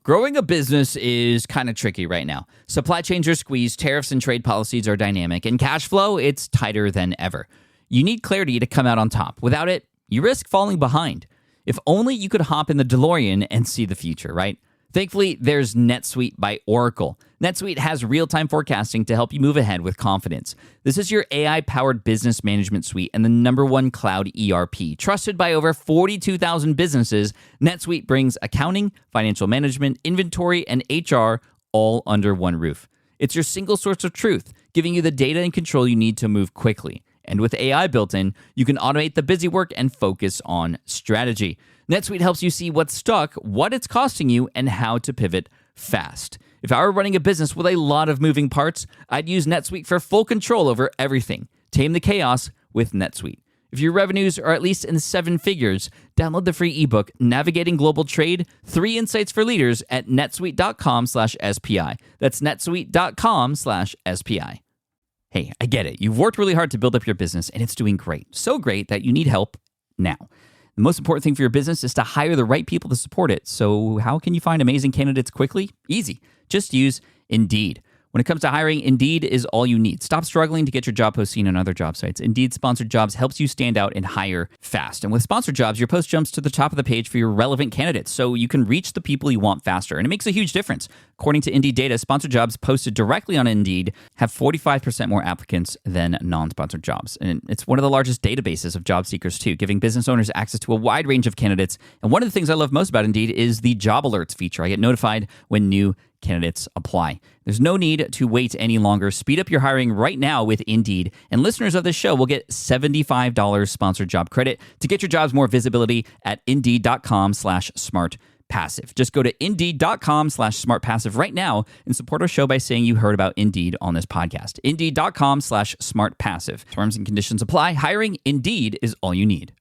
Growing a business is kind of tricky right now. Supply chains are squeezed, tariffs and trade policies are dynamic, and cash flow, it's tighter than ever. You need clarity to come out on top. Without it, you risk falling behind. If only you could hop in the DeLorean and see the future, right? Thankfully, there's NetSuite by Oracle. NetSuite has real-time forecasting to help you move ahead with confidence. This is your AI-powered business management suite and the #1 cloud ERP. Trusted by over 42,000 businesses, NetSuite brings accounting, financial management, inventory, and HR all under one roof. It's your single source of truth, giving you the data and control you need to move quickly. And with AI built in, you can automate the busy work and focus on strategy. NetSuite helps you see what's stuck, what it's costing you, and how to pivot fast. If I were running a business with a lot of moving parts, I'd use NetSuite for full control over everything. Tame the chaos with NetSuite. If your revenues are at least in 7 figures, download the free ebook, Navigating Global Trade, 3 Insights for Leaders at netsuite.com/SPI. That's netsuite.com/SPI. Hey, I get it. You've worked really hard to build up your business, and it's doing great. So great that you need help now. The most important thing for your business is to hire the right people to support it. So how can you find amazing candidates quickly? Easy. Just use Indeed. When it comes to hiring, Indeed is all you need. Stop struggling to get your job post seen on other job sites. Indeed Sponsored Jobs helps you stand out and hire fast. And with Sponsored Jobs, your post jumps to the top of the page for your relevant candidates, so you can reach the people you want faster. And it makes a huge difference. According to Indeed data, Sponsored Jobs posted directly on Indeed have 45% more applicants than non-sponsored jobs. And it's one of the largest databases of job seekers, too, giving business owners access to a wide range of candidates. And one of the things I love most about Indeed is the job alerts feature. I get notified when new candidates apply. There's no need to wait any longer. Speed up your hiring right now with Indeed. And listeners of this show will get $75 sponsored job credit to get your jobs more visibility at Indeed.com/smartpassive. Just go to Indeed.com/smartpassive right now and support our show by saying you heard about Indeed on this podcast. Indeed.com/smartpassive. Terms and conditions apply. Hiring Indeed is all you need.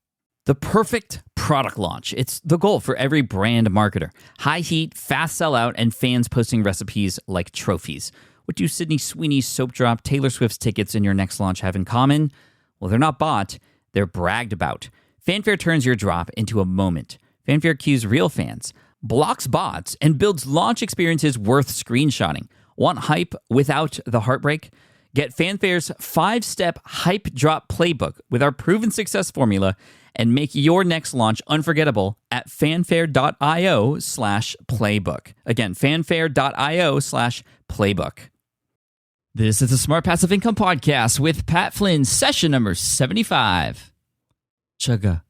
The perfect product launch. It's the goal for every brand marketer. High heat, fast sellout, and fans posting recipes like trophies. What do Sydney Sweeney's soap drop, Taylor Swift's tickets, and your next launch have in common? Well, they're not bought, they're bragged about. Fanfare turns your drop into a moment. Fanfare cues real fans, blocks bots, and builds launch experiences worth screenshotting. Want hype without the heartbreak? Get Fanfare's 5-step hype drop playbook with our proven success formula and make your next launch unforgettable at fanfare.io/playbook. Again, fanfare.io/playbook. This is the Smart Passive Income Podcast with Pat Flynn, session number 75. Chugga,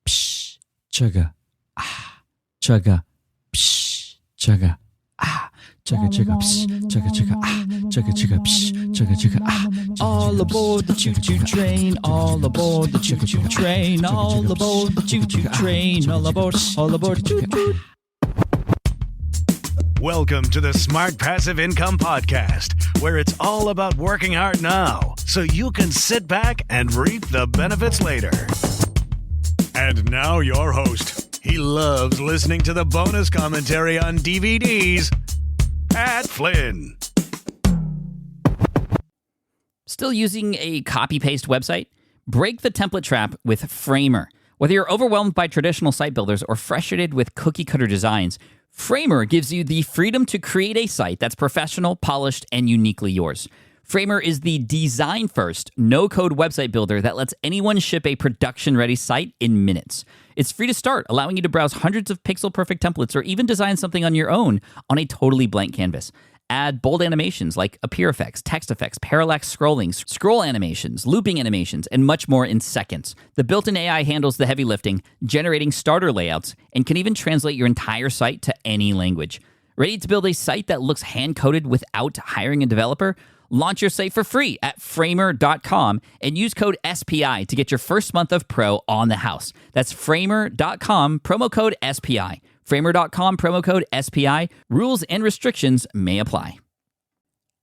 psh, chugga, ah, chugga, psh, chugga, ah. Chugga chugga psh, chugga chugga ah, chugga chugga psh, chugga chugga ah. All aboard the choo-choo train, all aboard the choo-choo train, all aboard the choo-choo train, all aboard the choo-choo. Welcome to the Smart Passive Income Podcast, where it's all about working hard now so you can sit back and reap the benefits later. And now your host. He loves listening to the bonus commentary on DVDs, Pat Flynn. Still using a copy-paste website? Break the template trap with Framer. Whether you're overwhelmed by traditional site builders or frustrated with cookie-cutter designs, Framer gives you the freedom to create a site that's professional, polished, and uniquely yours. Framer is the design-first, no-code website builder that lets anyone ship a production-ready site in minutes. It's free to start, allowing you to browse hundreds of pixel-perfect templates or even design something on your own on a totally blank canvas. Add bold animations like appear effects, text effects, parallax scrolling, scroll animations, looping animations, and much more in seconds. The built-in AI handles the heavy lifting, generating starter layouts, and can even translate your entire site to any language. Ready to build a site that looks hand-coded without hiring a developer? Launch your site for free at framer.com and use code SPI to get your first month of pro on the house. That's framer.com, promo code SPI. Framer.com, promo code SPI. Rules and restrictions may apply.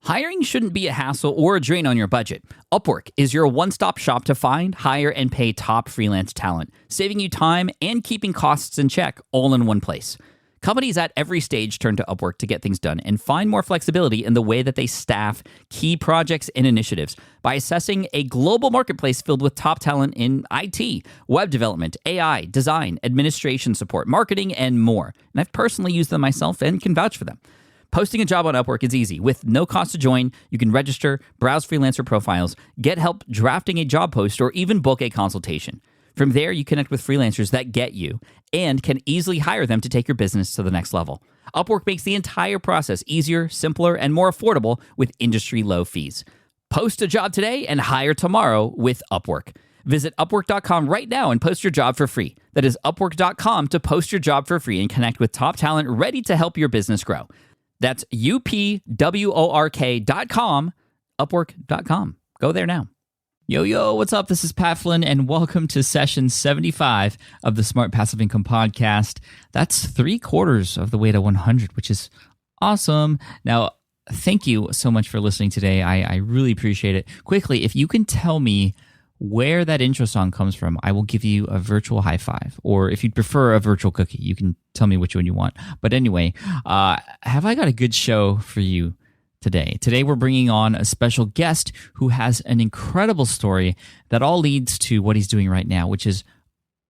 Hiring shouldn't be a hassle or a drain on your budget. Upwork is your one-stop shop to find, hire, and pay top freelance talent, saving you time and keeping costs in check all in one place. Companies at every stage turn to Upwork to get things done and find more flexibility in the way that they staff key projects and initiatives by assessing a global marketplace filled with top talent in IT, web development, AI, design, administration support, marketing, and more. And I've personally used them myself and can vouch for them. Posting a job on Upwork is easy. With no cost to join, you can register, browse freelancer profiles, get help drafting a job post, or even book a consultation. From there, you connect with freelancers that get you and can easily hire them to take your business to the next level. Upwork makes the entire process easier, simpler, and more affordable with industry-low fees. Post a job today and hire tomorrow with Upwork. Visit Upwork.com right now and post your job for free. That is Upwork.com to post your job for free and connect with top talent ready to help your business grow. That's UPWORK.com, Upwork.com. Go there now. Yo, what's up? This is Pat Flynn, and welcome to session 75 of the Smart Passive Income Podcast. That's 3/4 of the way to 100, which is awesome. Now, thank you so much for listening today. I really appreciate it. Quickly, if you can tell me where that intro song comes from, I will give you a virtual high five. Or if you'd prefer a virtual cookie, you can tell me which one you want. But anyway, have I got a good show for you today? Today we're bringing on a special guest who has an incredible story that all leads to what he's doing right now, which is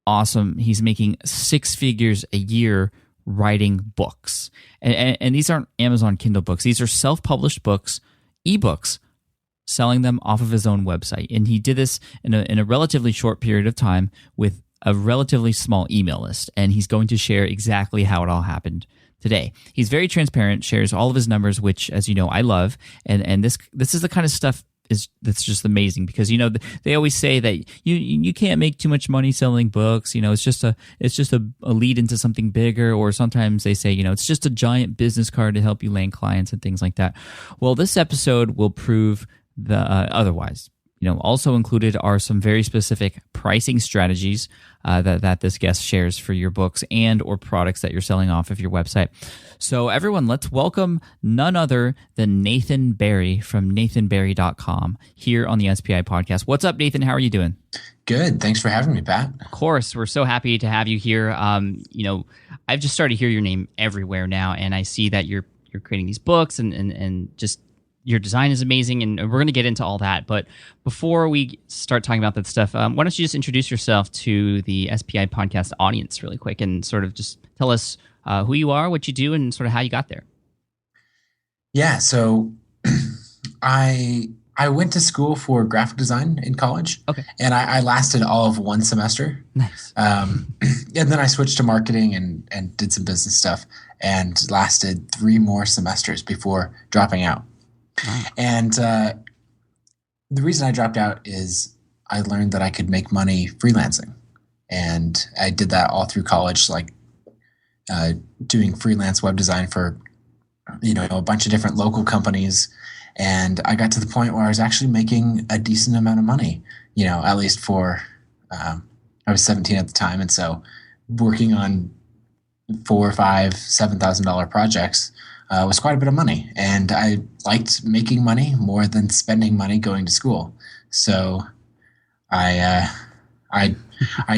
awesome. He's making 6 figures a year writing books. And these aren't Amazon Kindle books. These are self-published books, ebooks, selling them off of his own website. And he did this in a relatively short period of time with a relatively small email list. And he's going to share exactly how it all happened today. He's very transparent, shares all of his numbers, which, as you know, I love. And this is the kind of stuff that's just amazing, because they always say that you can't make too much money selling books. It's just a lead into something bigger, or sometimes they say it's just a giant business card to help you land clients and things like that. Well, this episode will prove the otherwise. Also included are some very specific pricing strategies that this guest shares for your books and or products that you're selling off of your website. So everyone, let's welcome none other than Nathan Barry from nathanbarry.com here on the SPI podcast. What's up, Nathan? How are you doing? Good. Thanks for having me, Pat. Of course. We're so happy to have you here. I've just started to hear your name everywhere now, and I see that you're creating these books and just your design is amazing, and we're going to get into all that. But before we start talking about that stuff, why don't you just introduce yourself to the SPI podcast audience really quick and sort of just tell us who you are, what you do, and sort of how you got there. Yeah, so I went to school for graphic design in college. Okay. And I lasted all of one semester. Nice. And then I switched to marketing and did some business stuff and lasted 3 more semesters before dropping out. Wow. And the reason I dropped out is I learned that I could make money freelancing. And I did that all through college, doing freelance web design for, a bunch of different local companies. And I got to the point where I was actually making a decent amount of money, at least for, I was 17 at the time. And so working on $4,000, $5,000, $7,000 projects was quite a bit of money. And I liked making money more than spending money going to school. So I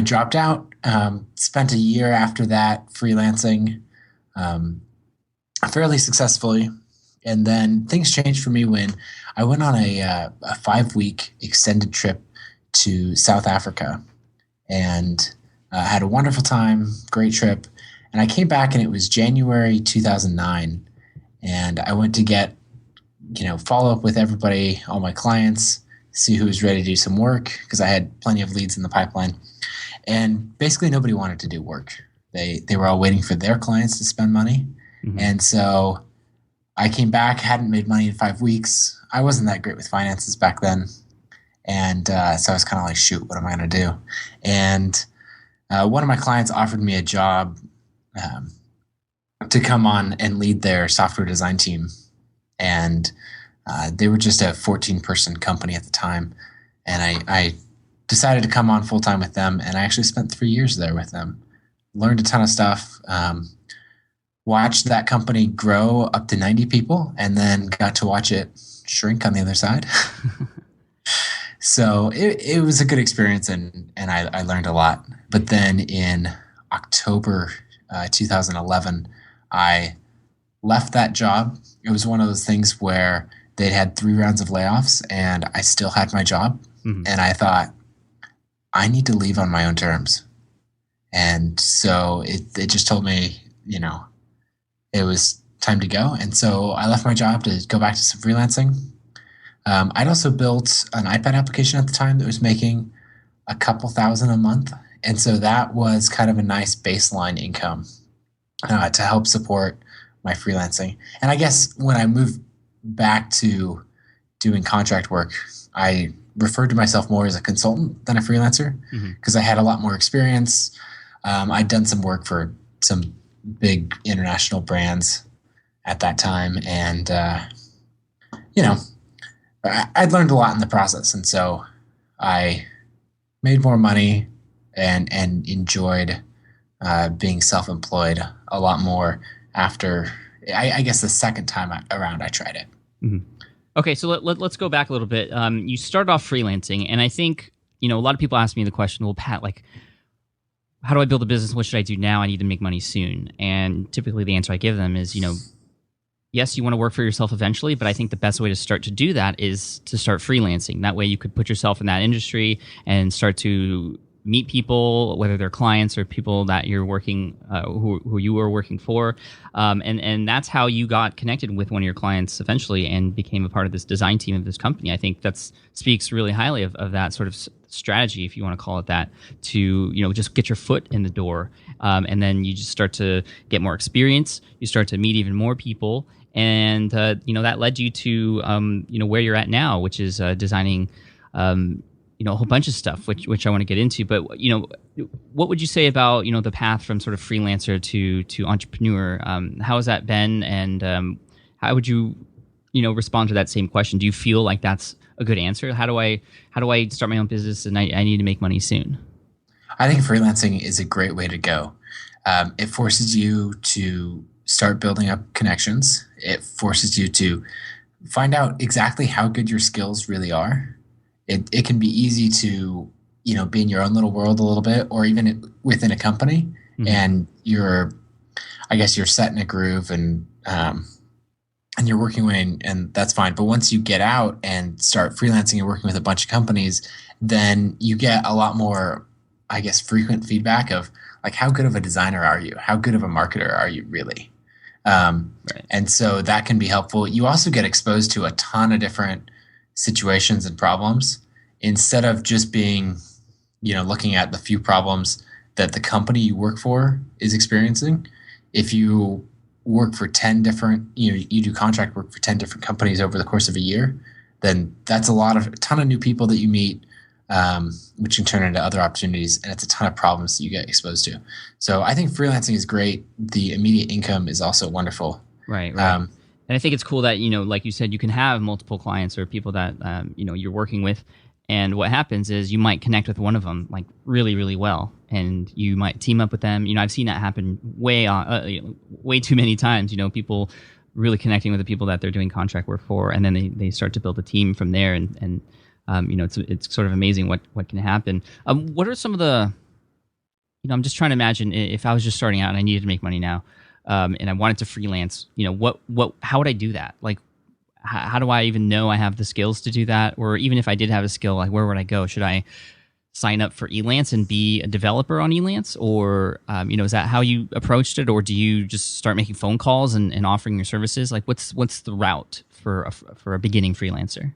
dropped out, spent a year after that freelancing fairly successfully. And then things changed for me when I went on a 5-week extended trip to South Africa and had a wonderful time, great trip. And I came back and it was January 2009. And I went to get, follow up with everybody, all my clients, see who was ready to do some work, because I had plenty of leads in the pipeline. And basically nobody wanted to do work. They were all waiting for their clients to spend money. Mm-hmm. And so I came back, hadn't made money in 5 weeks. I wasn't that great with finances back then. And so I was kind of like, shoot, what am I going to do? And one of my clients offered me a job to come on and lead their software design team. And they were just a 14-person company at the time. And I decided to come on full-time with them. And I actually spent 3 years there with them. Learned a ton of stuff. Watched that company grow up to 90 people, and then got to watch it shrink on the other side. So it was a good experience, and I learned a lot. But then in October 2011, I left that job. It was one of those things where they'd had 3 rounds of layoffs and I still had my job. Mm-hmm. And I thought, I need to leave on my own terms. And so it just told me, it was time to go. And so I left my job to go back to some freelancing. I'd also built an iPad application at the time that was making a couple thousand a month. And so that was kind of a nice baseline income to help support my freelancing. And I guess when I moved back to doing contract work, I referred to myself more as a consultant than a freelancer because I had a lot more experience. I'd done some work for some big international brands at that time. And, I'd learned a lot in the process. And so I made more money and enjoyed being self-employed a lot more after, I guess, the second time around I tried it. Mm-hmm. Okay, so let's go back a little bit. You started off freelancing, and I think, a lot of people ask me the question, well, Pat, how do I build a business? What should I do now? I need to make money soon. And typically the answer I give them is, yes, you want to work for yourself eventually, but I think the best way to start to do that is to start freelancing. That way you could put yourself in that industry and start to meet people, whether they're clients or people that you're working, who you were working for. And that's how you got connected with one of your clients eventually and became a part of this design team of this company. I think that speaks really highly of that sort of strategy, if you want to call it that, to, just get your foot in the door. And then you just start to get more experience. You start to meet even more people. And, that led you to, where you're at now, which is designing, a whole bunch of stuff, which I want to get into. But, what would you say about, the path from sort of freelancer to entrepreneur? How has that been? And how would you, respond to that same question? Do you feel like that's a good answer? How do I start my own business and I need to make money soon? I think freelancing is a great way to go. It forces you to start building up connections. It forces you to find out exactly how good your skills really are. It can be easy to, be in your own little world a little bit, or even within a company, and you're set in a groove and you're working away, and that's fine. But once you get out and start freelancing and working with a bunch of companies, then you get a lot more, frequent feedback of how good of a designer are you? How good of a marketer are you really? Right. And so that can be helpful. You also get exposed to a ton of different situations and problems instead of just being, looking at the few problems that the company you work for is experiencing. If you work for 10 different, you do contract work for 10 different companies over the course of a year, then that's a ton of new people that you meet, which can turn into other opportunities, and it's a ton of problems that you get exposed to. So I think freelancing is great. The immediate income is also wonderful. Right. And I think it's cool that, like you said, you can have multiple clients or people that, you're working with. And what happens is you might connect with one of them really, really well, and you might team up with them. I've seen that happen way too many times. People really connecting with the people that they're doing contract work for, and then they start to build a team from there. And it's sort of amazing what can happen. What are some of the, I'm just trying to imagine if I was just starting out and I needed to make money now, and I wanted to freelance. How would I do that? How do I even know I have the skills to do that? Or even if I did have a skill, where would I go? Should I sign up for Elance and be a developer on Elance? Or, is that how you approached it? Or do you just start making phone calls and offering your services? What's the route for a beginning freelancer?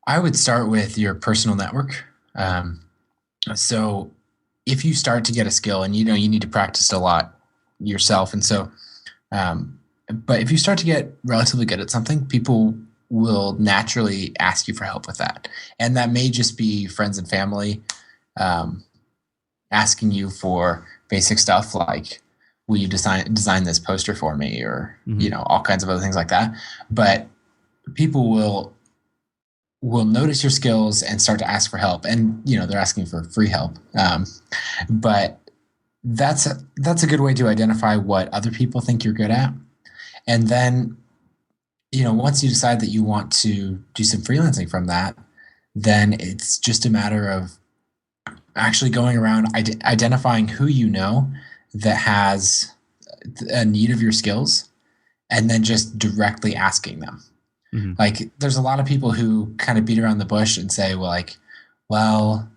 I would start with your personal network. So if you start to get a skill and you need to practice a lot yourself. And so, but if you start to get relatively good at something, people will naturally ask you for help with that. And that may just be friends and family asking you for basic stuff like, will you design this poster for me? Or, all kinds of other things like that. But people will notice your skills and start to ask for help. And, they're asking for free help. But that's a good way to identify what other people think you're good at. And then, once you decide that you want to do some freelancing from that, then it's just a matter of actually going around identifying who that has, a need of your skills and then just directly asking them. Mm-hmm. Like there's a lot of people who kind of beat around the bush and say, well,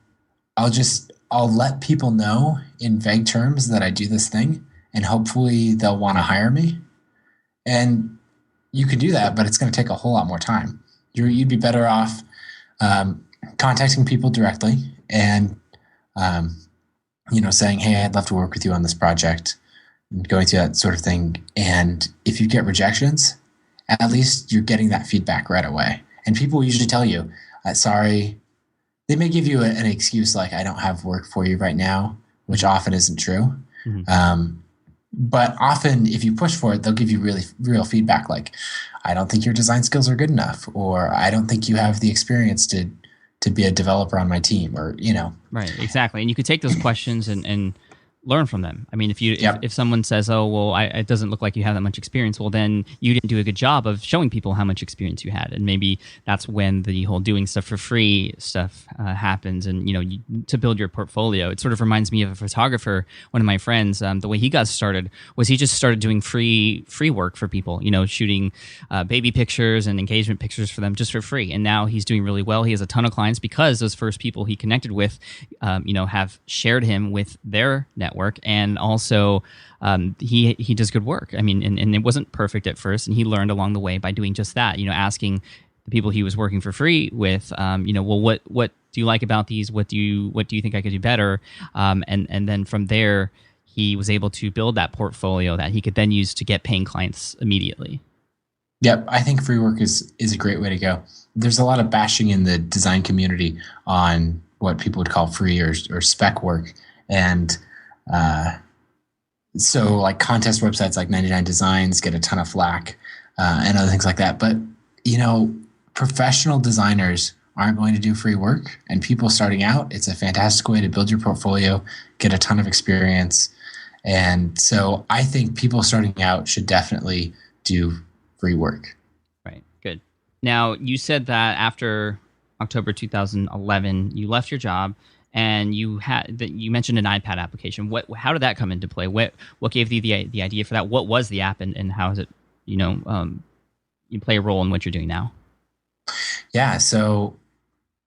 I'll let people know in vague terms that I do this thing and hopefully they'll want to hire me. And you can do that, but it's going to take a whole lot more time. You'd be better off contacting people directly and, saying, hey, I'd love to work with you on this project and going through that sort of thing. And if you get rejections, at least you're getting that feedback right away. And people usually tell you, sorry. They may give you an excuse like, I don't have work for you right now, which often isn't true. Mm-hmm. But often if you push for it, they'll give you really real feedback like, I don't think your design skills are good enough, or I don't think you have the experience to be a developer on my team, or, Right, exactly. And you could take those questions and learn from them. I mean, if someone says, oh, well, it doesn't look like you have that much experience, well, then you didn't do a good job of showing people how much experience you had. And maybe that's when the whole doing stuff for free stuff happens. And, to build your portfolio, it sort of reminds me of a photographer, one of my friends. The way he got started was he just started doing free work for people, shooting baby pictures and engagement pictures for them just for free. And now he's doing really well. He has a ton of clients because those first people he connected with, have shared him with their network. And also he does good work. I mean, and it wasn't perfect at first, and he learned along the way by doing just that, asking the people he was working for free with, well, what do you like about these? What do you think I could do better? And then from there, he was able to build that portfolio that he could then use to get paying clients immediately. Yep, I think free work is a great way to go. There's a lot of bashing in the design community on what people would call free or spec work. And so like contest websites like 99 Designs get a ton of flack and other things like that. But, professional designers aren't going to do free work, and people starting out, it's a fantastic way to build your portfolio, get a ton of experience. And so I think people starting out should definitely do free work. Right. Good. Now, you said that after October 2011, you left your job. And you mentioned an iPad application. How did that come into play? What gave you the idea for that? What was the app, and how is it you play a role in what you're doing now? Yeah. So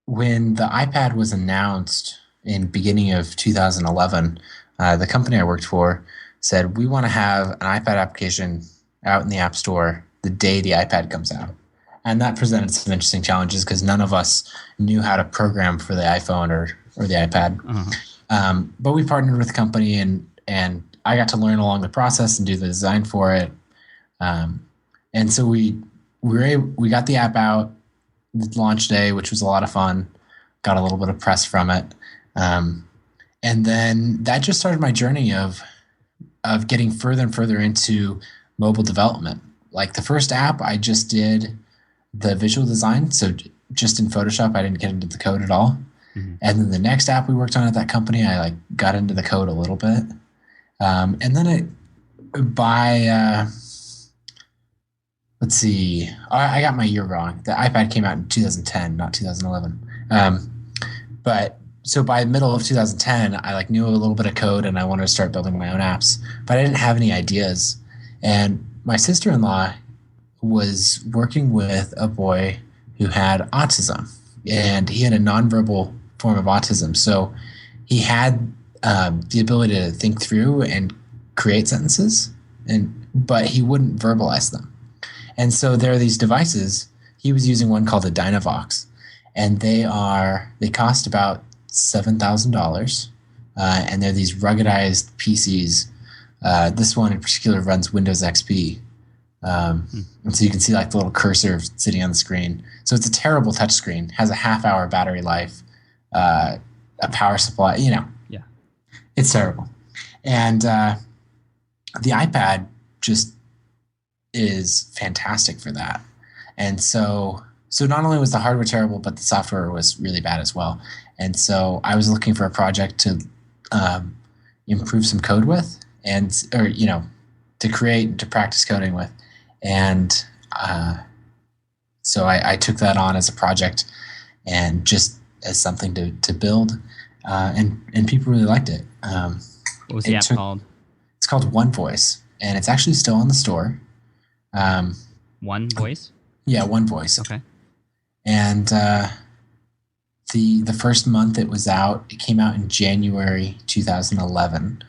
when the iPad was announced in beginning of 2011, the company I worked for said we want to have an iPad application out in the App Store the day the iPad comes out. And that presented some interesting challenges because none of us knew how to program for the iPhone or the iPad. Uh-huh. But we partnered with the company and I got to learn along the process and do the design for it. And so we got the app out launch day, which was a lot of fun. Got a little bit of press from it. And then that just started my journey of getting further and further into mobile development. Like the first app, I just did the visual design. So just in Photoshop, I didn't get into the code at all. Mm-hmm. And then the next app we worked on at that company, I got into the code a little bit. And then let's see, I got my year wrong. The iPad came out in 2010, not 2011. But so by the middle of 2010, I knew a little bit of code and I wanted to start building my own apps, but I didn't have any ideas. And my sister-in-law was working with a boy who had autism, and he had a nonverbal form of autism. So he had the ability to think through and create sentences, but he wouldn't verbalize them. And so there are these devices. He was using one called a Dynavox, and they cost about $7,000, and they're these ruggedized PCs. This one in particular runs Windows XP. And so you can see the little cursor sitting on the screen. So it's a terrible touchscreen, has a half-hour battery life, a power supply, Yeah. It's terrible. And the iPad just is fantastic for that. And so not only was the hardware terrible, but the software was really bad as well. And so I was looking for a project to improve some code with, to create, to practice coding with. And so I took that on as a project and just as something to build. And people really liked it. What was the app called? It's called One Voice. and it's actually still on the store. One Voice? Yeah, One Voice. Okay. And the first month it was out, it came out in January 2011.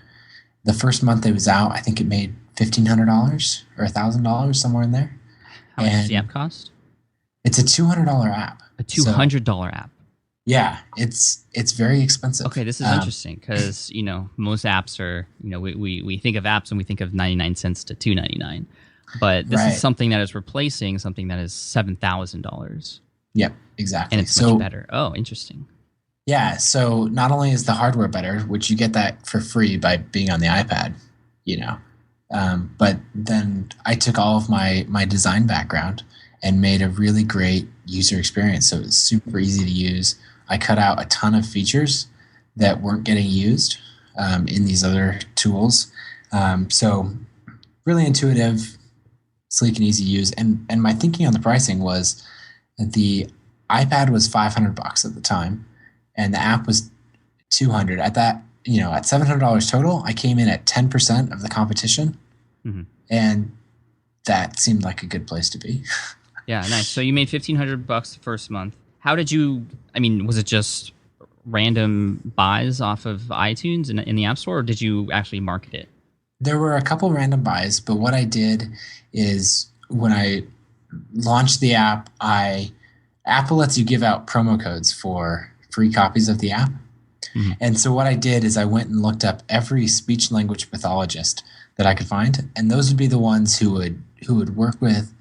The first month it was out, I think it made $1,500 or $1,000, somewhere in there. How much does the app cost? It's a $200 app. A $200 app. Yeah, it's very expensive. Okay, this is interesting because most apps are we think of apps and we think of 99 cents to $2.99, but this is something that is replacing something that is $7,000. Yep, exactly. And it's much better. Oh, interesting. Yeah, so not only is the hardware better, which you get that for free by being on the iPad, but then I took all of my design background and made a really great user experience. So it's super easy to use. I cut out a ton of features that weren't getting used in these other tools. So really intuitive, sleek, and easy to use. And my thinking on the pricing was that the iPad was $500 at the time, and the app was $200. At that, at $700 total, I came in at 10% of the competition, and that seemed like a good place to be. Yeah, nice. So you made $1,500 the first month. How did you? I mean, was it just random buys off of iTunes in the App Store, or did you actually market it? There were a couple random buys, but what I did is when I launched the app, Apple lets you give out promo codes for free copies of the app. And so what I did is I went and looked up every speech and language pathologist that I could find, and those would be the ones who would work with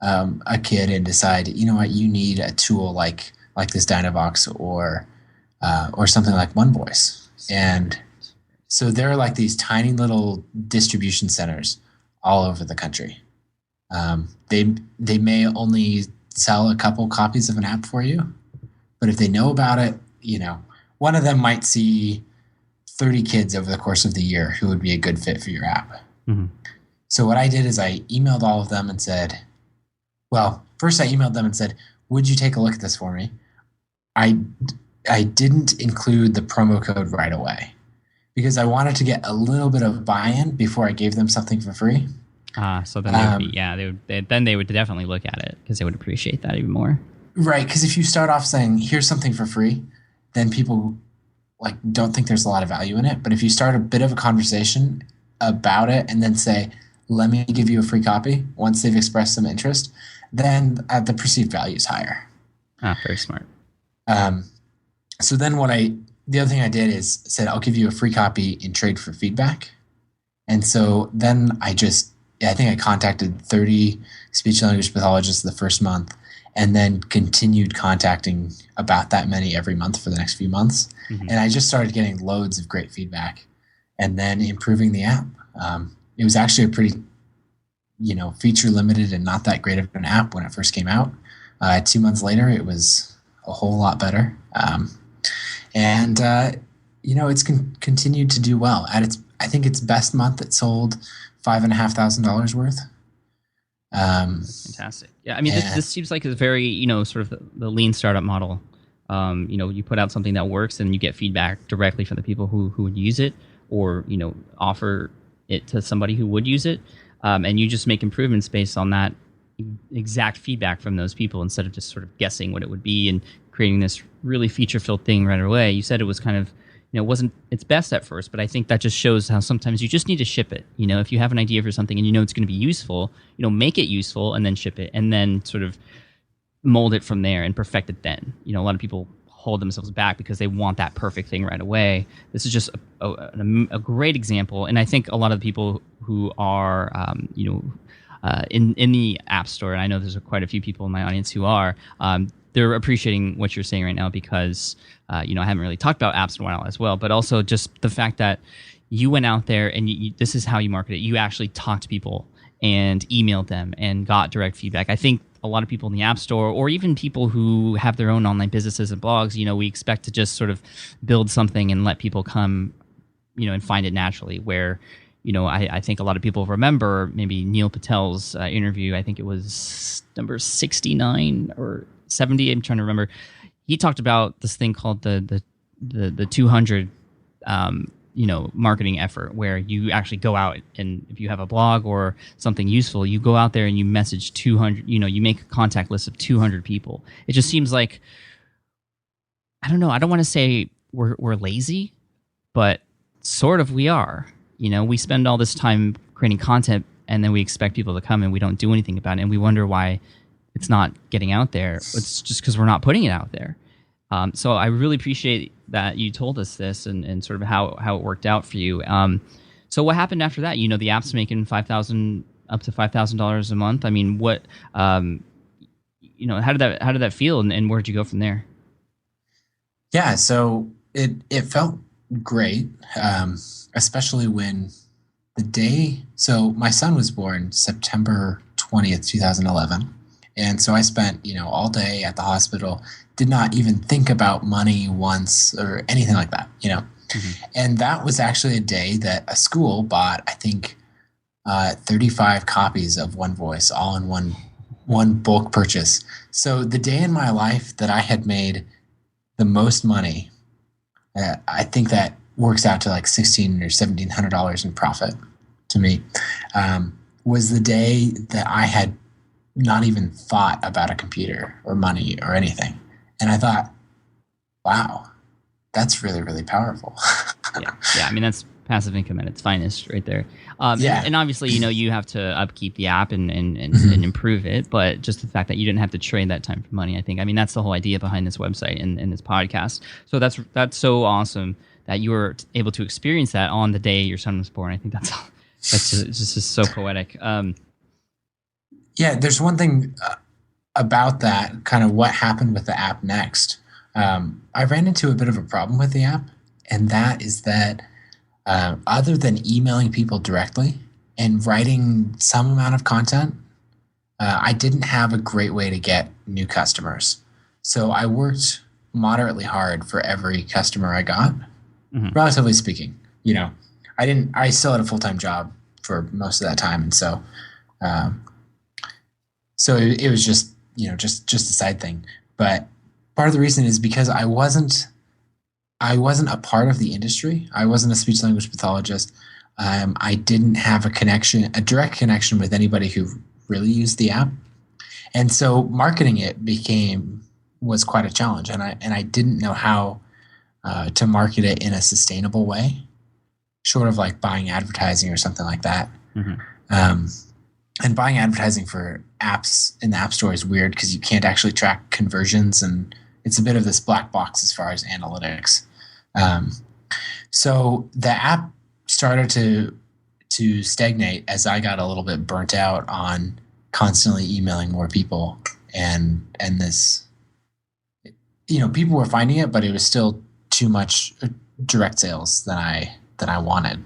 a kid and decide, you know what, you need a tool like this Dynavox or something like One Voice. And so there are like these tiny little distribution centers all over the country. They may only sell a couple copies of an app for you, but if they know about it, one of them might see 30 kids over the course of the year who would be a good fit for your app. So what I did is I emailed all of them and said, first I emailed them and said, would you take a look at this for me? I didn't include the promo code right away because I wanted to get a little bit of buy-in before I gave them something for free. So then they would definitely look at it because they would appreciate that even more. Right, because if you start off saying, here's something for free, then people don't think there's a lot of value in it. But if you start a bit of a conversation about it and then say, let me give you a free copy once they've expressed some interest, then the perceived value is higher. Very smart. So then the other thing I did is said, I'll give you a free copy in trade for feedback. And so then I think I contacted 30 speech and language pathologists the first month and then continued contacting about that many every month for the next few months. And I just started getting loads of great feedback and then improving the app. It was actually a pretty, feature limited and not that great of an app when it first came out. 2 months later, it was a whole lot better. It's continued to do well. I think its best month, it sold $5,500 worth. Fantastic. Yeah, I mean, this seems like a very, sort of the lean startup model. You put out something that works and you get feedback directly from the people who would use it or, offer it to somebody who would use it. And you just make improvements based on that exact feedback from those people instead of just sort of guessing what it would be and creating this really feature-filled thing right away. You said it was kind of, wasn't its best at first, but I think that just shows how sometimes you just need to ship it. If you have an idea for something and it's going to be useful, make it useful and then ship it and then sort of mold it from there and perfect it then. A lot of people hold themselves back because they want that perfect thing right away. This is just a great example. And I think a lot of the people who are, in the App Store, and I know there's quite a few people in my audience who are, they're appreciating what you're saying right now because, I haven't really talked about apps in a while as well, but also just the fact that you went out there and this is how you market it. You actually talked to people and emailed them and got direct feedback. I think a lot of people in the App Store or even people who have their own online businesses and blogs, we expect to just sort of build something and let people come, and find it naturally where, I think a lot of people remember maybe Neil Patel's interview. I think it was number 69 or 70. I'm trying to remember. He talked about this thing called the 200 marketing effort where you actually go out, and if you have a blog or something useful, you go out there and you message 200, you make a contact list of 200 people. It just seems like, I don't know, I don't want to say we're lazy, but sort of we are. We spend all this time creating content, and then we expect people to come, and we don't do anything about it, and we wonder why it's not getting out there. It's just because we're not putting it out there. So I really appreciate that you told us this and sort of how it worked out for you. So what happened after that? The app's making $5,000 up to $5,000 a month. I mean, what how did that feel, and where did you go from there? Yeah, so it felt great, especially when so my son was born September 20th, 2011. And so I spent, all day at the hospital, did not even think about money once or anything like that, Mm-hmm. And that was actually a day that a school bought, I think, 35 copies of One Voice, all in one bulk purchase. So the day in my life that I had made the most money, I think that works out to like $1,600 or $1,700 in profit to me, was the day that I had not even thought about a computer or money or anything. And I thought, wow, that's really, really powerful. Yeah. I mean, that's passive income at its finest right there. Yeah. And obviously, you have to upkeep the app and improve it. But just the fact that you didn't have to trade that time for money, I think, that's the whole idea behind this website and this podcast. So that's so awesome that you were able to experience that on the day your son was born. I think that's just so poetic. Yeah, there's one thing about that, kind of what happened with the app next. I ran into a bit of a problem with the app, and that is that other than emailing people directly and writing some amount of content, I didn't have a great way to get new customers. So I worked moderately hard for every customer I got, mm-hmm. relatively speaking. I still had a full-time job for most of that time, and so it was just a side thing. But part of the reason is because I wasn't a part of the industry. I wasn't a speech language pathologist. I didn't have a direct connection with anybody who really used the app, and so marketing it was quite a challenge. And I didn't know how to market it in a sustainable way, short of like buying advertising or something like that. Mm-hmm. And buying advertising for apps in the App Store is weird because you can't actually track conversions, and it's a bit of this black box as far as analytics. So the app started to stagnate as I got a little bit burnt out on constantly emailing more people, and this, people were finding it, but it was still too much direct sales than I wanted.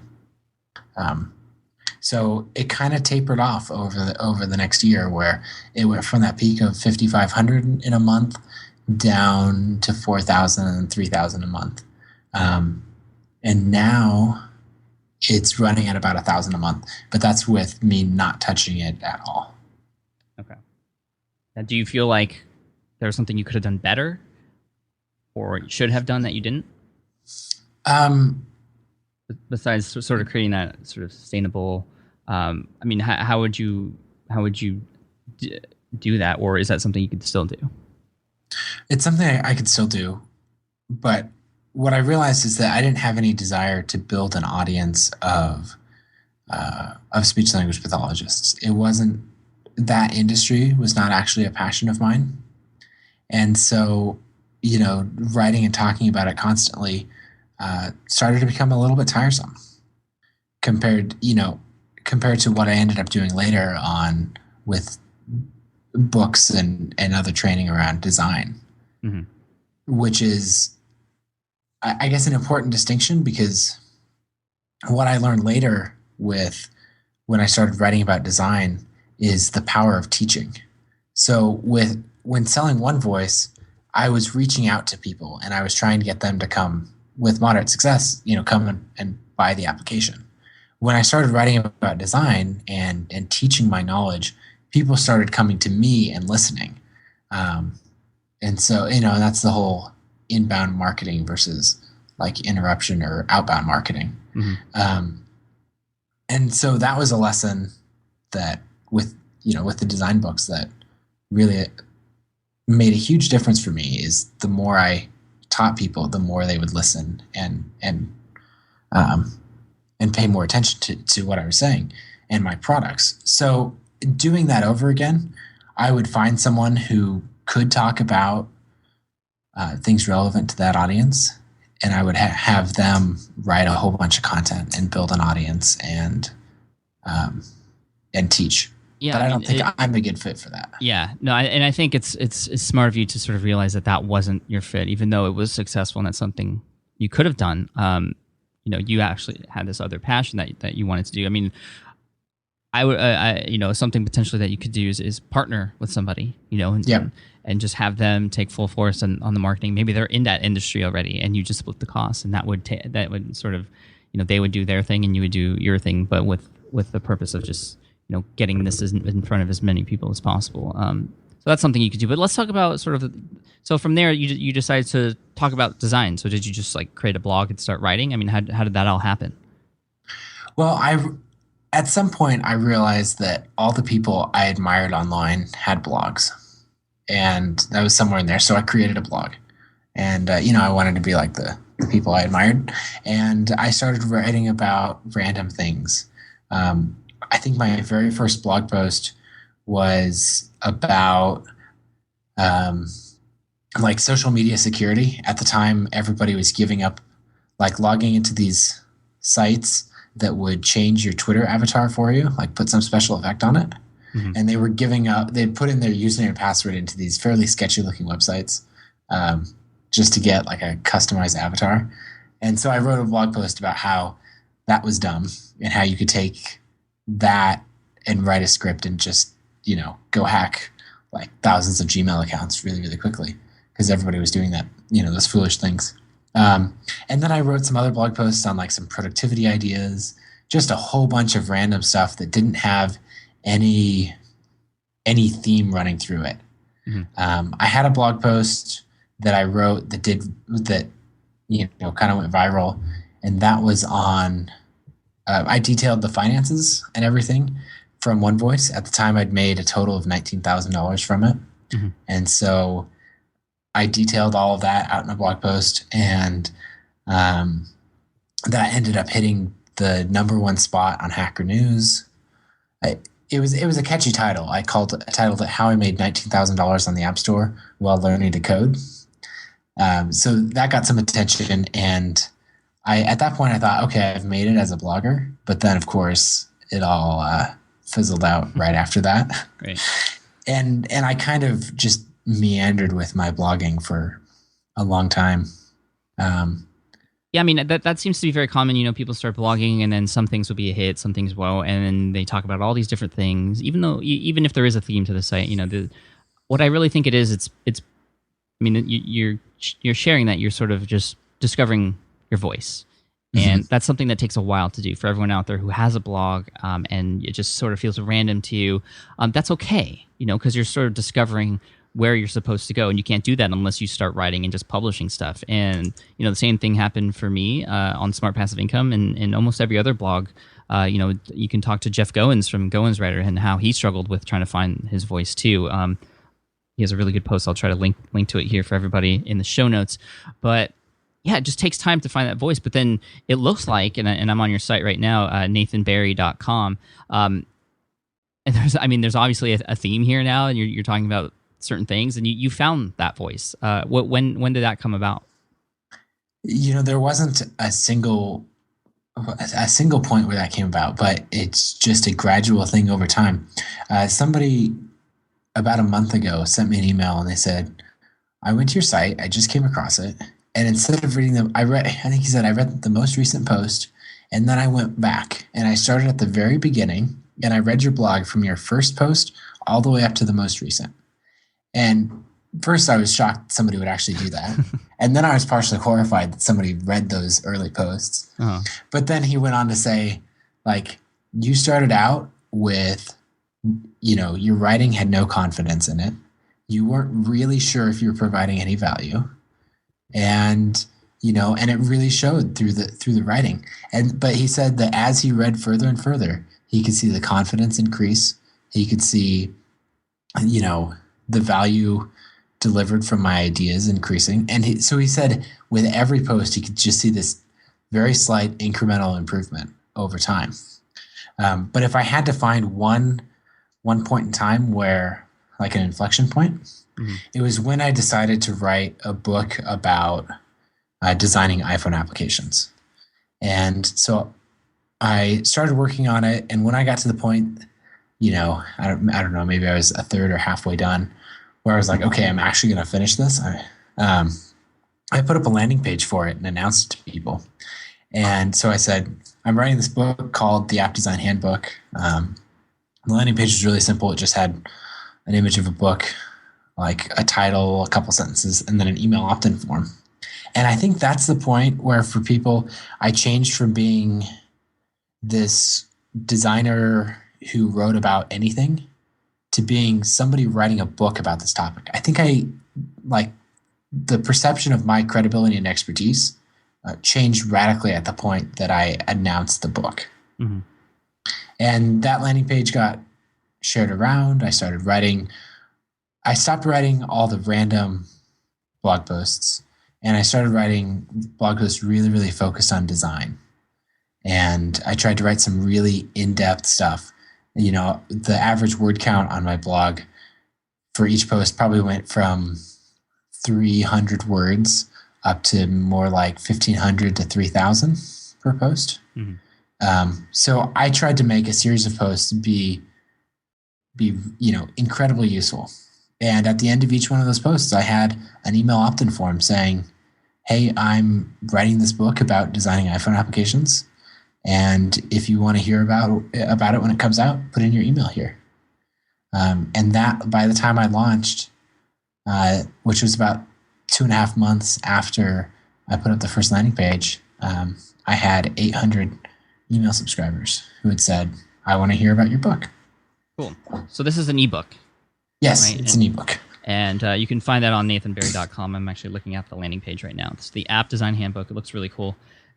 So it kind of tapered off over the next year, where it went from that peak of 5,500 in a month down to 4,000 and 3,000 a month. And now it's running at about 1,000 a month, but that's with me not touching it at all. Okay. Now, do you feel like there was something you could have done better or should have done that you didn't? Besides sort of creating that sort of sustainable, how would you do that, or is that something you could still do? It's something I could still do, but what I realized is that I didn't have any desire to build an audience of speech language pathologists. It wasn't, that industry was not actually a passion of mine, and so writing and talking about it constantly started to become a little bit tiresome compared to what I ended up doing later on with books and other training around design, mm-hmm. which is, I guess, an important distinction, because what I learned later when I started writing about design is the power of teaching. So when selling One Voice, I was reaching out to people and I was trying to get them to come with moderate success, come and buy the application. When I started writing about design and teaching my knowledge, people started coming to me and listening. And so, that's the whole inbound marketing versus like interruption or outbound marketing. Mm-hmm. And so that was a lesson that with the design books that really made a huge difference for me. Is the more I taught people, the more they would listen and pay more attention to what I was saying and my products. So doing that over again, I would find someone who could talk about things relevant to that audience, and I would have them write a whole bunch of content and build an audience and teach. Yeah, but I don't think I'm a good fit for that. Yeah, no, and I think it's smart of you to sort of realize that wasn't your fit, even though it was successful and that's something you could have done. You actually had this other passion that you wanted to do. I mean, I would, something potentially that you could do is partner with somebody, and just have them take full force on the marketing. Maybe they're in that industry already, and you just split the costs, and that would sort of, they would do their thing and you would do your thing, but with the purpose of just getting this in front of as many people as possible. So that's something you could do. But let's talk about sort of. So from there, you decided to talk about design. So did you just like create a blog and start writing? I mean, how did that all happen? Well, at some point I realized that all the people I admired online had blogs, and that was somewhere in there. So I created a blog, and I wanted to be like the people I admired, and I started writing about random things. I think my very first blog post was about like social media security. At the time, everybody was giving up, like logging into these sites that would change your Twitter avatar for you, like put some special effect on it. Mm-hmm. And they were giving up, they'd put in their username and password into these fairly sketchy looking websites just to get like a customized avatar. And so I wrote a blog post about how that was dumb and how you could take that and write a script and just, go hack like thousands of Gmail accounts really, really quickly because everybody was doing that, those foolish things. And then I wrote some other blog posts on like some productivity ideas, just a whole bunch of random stuff that didn't have any theme running through it. Mm-hmm. I had a blog post that I wrote that kind of went viral, and that was on. I detailed the finances and everything from One Voice. At the time, I'd made a total of $19,000 from it, mm-hmm. and so I detailed all of that out in a blog post, and that ended up hitting the #1 spot on Hacker News. It was a catchy title. I titled it "How I Made $19,000 on the App Store While Learning to Code." So that got some attention, and at that point I thought, okay, I've made it as a blogger. But then, of course, it all fizzled out right after that. Great. And I kind of just meandered with my blogging for a long time. Yeah, I mean, that seems to be very common. People start blogging, and then some things will be a hit, some things won't, and then they talk about all these different things. Even if there is a theme to the site, what I really think it is, it's. I mean, you're sharing that you're sort of just discovering your voice, and that's something that takes a while to do for everyone out there who has a blog, and it just sort of feels random to you. That's okay, because you're sort of discovering where you're supposed to go, and you can't do that unless you start writing and just publishing stuff. And the same thing happened for me on Smart Passive Income and almost every other blog. You can talk to Jeff Goins from Goins Writer and how he struggled with trying to find his voice too. He has a really good post. I'll try to link to it here for everybody in the show notes. But yeah, it just takes time to find that voice. But then it looks like, and I'm on your site right now, nathanbarry.com. And there's obviously a theme here now, and you're talking about certain things, and you found that voice. When did that come about? There wasn't a single point where that came about, but it's just a gradual thing over time. Somebody about a month ago sent me an email, and they said, I went to your site, I just came across it, and instead of reading them, I think he said, I read the most recent post, and then I went back, and I started at the very beginning, and I read your blog from your first post all the way up to the most recent. And first I was shocked somebody would actually do that. And then I was partially horrified that somebody read those early posts. Uh-huh. But then he went on to say, like, you started out with, your writing had no confidence in it. You weren't really sure if you were providing any value. And and it really showed through the writing. But he said that as he read further and further, he could see the confidence increase. He could see, the value delivered from my ideas increasing. And so he said with every post, he could just see this very slight incremental improvement over time. But if I had to find one point in time where, like an inflection point, it was when I decided to write a book about designing iPhone applications. And so I started working on it. And when I got to the point, I don't know, maybe I was a third or halfway done, where I was like, okay, I'm actually going to finish this. I put up a landing page for it and announced it to people. And so I said, I'm writing this book called The App Design Handbook. The landing page was really simple. It just had an image of a book, like a title, a couple sentences, and then an email opt-in form. And I think that's the point where, for people, I changed from being this designer who wrote about anything to being somebody writing a book about this topic. I think the perception of my credibility and expertise changed radically at the point that I announced the book. Mm-hmm. And that landing page got shared around. I stopped writing all the random blog posts, and I started writing blog posts really, really focused on design. And I tried to write some really in-depth stuff. The average word count on my blog for each post probably went from 300 words up to more like 1,500 to 3,000 per post. Mm-hmm. So I tried to make a series of posts be incredibly useful. And at the end of each one of those posts, I had an email opt-in form saying, hey, I'm writing this book about designing iPhone applications. And if you want to hear about it when it comes out, put in your email here. And that, by the time I launched, which was about 2.5 months after I put up the first landing page, I had 800 email subscribers who had said, I want to hear about your book. Cool. So this is an ebook. Yes, right? It's an ebook. And you can find that on nathanbarry.com. I'm actually looking at the landing page right now. It's the App Design Handbook. It looks really cool.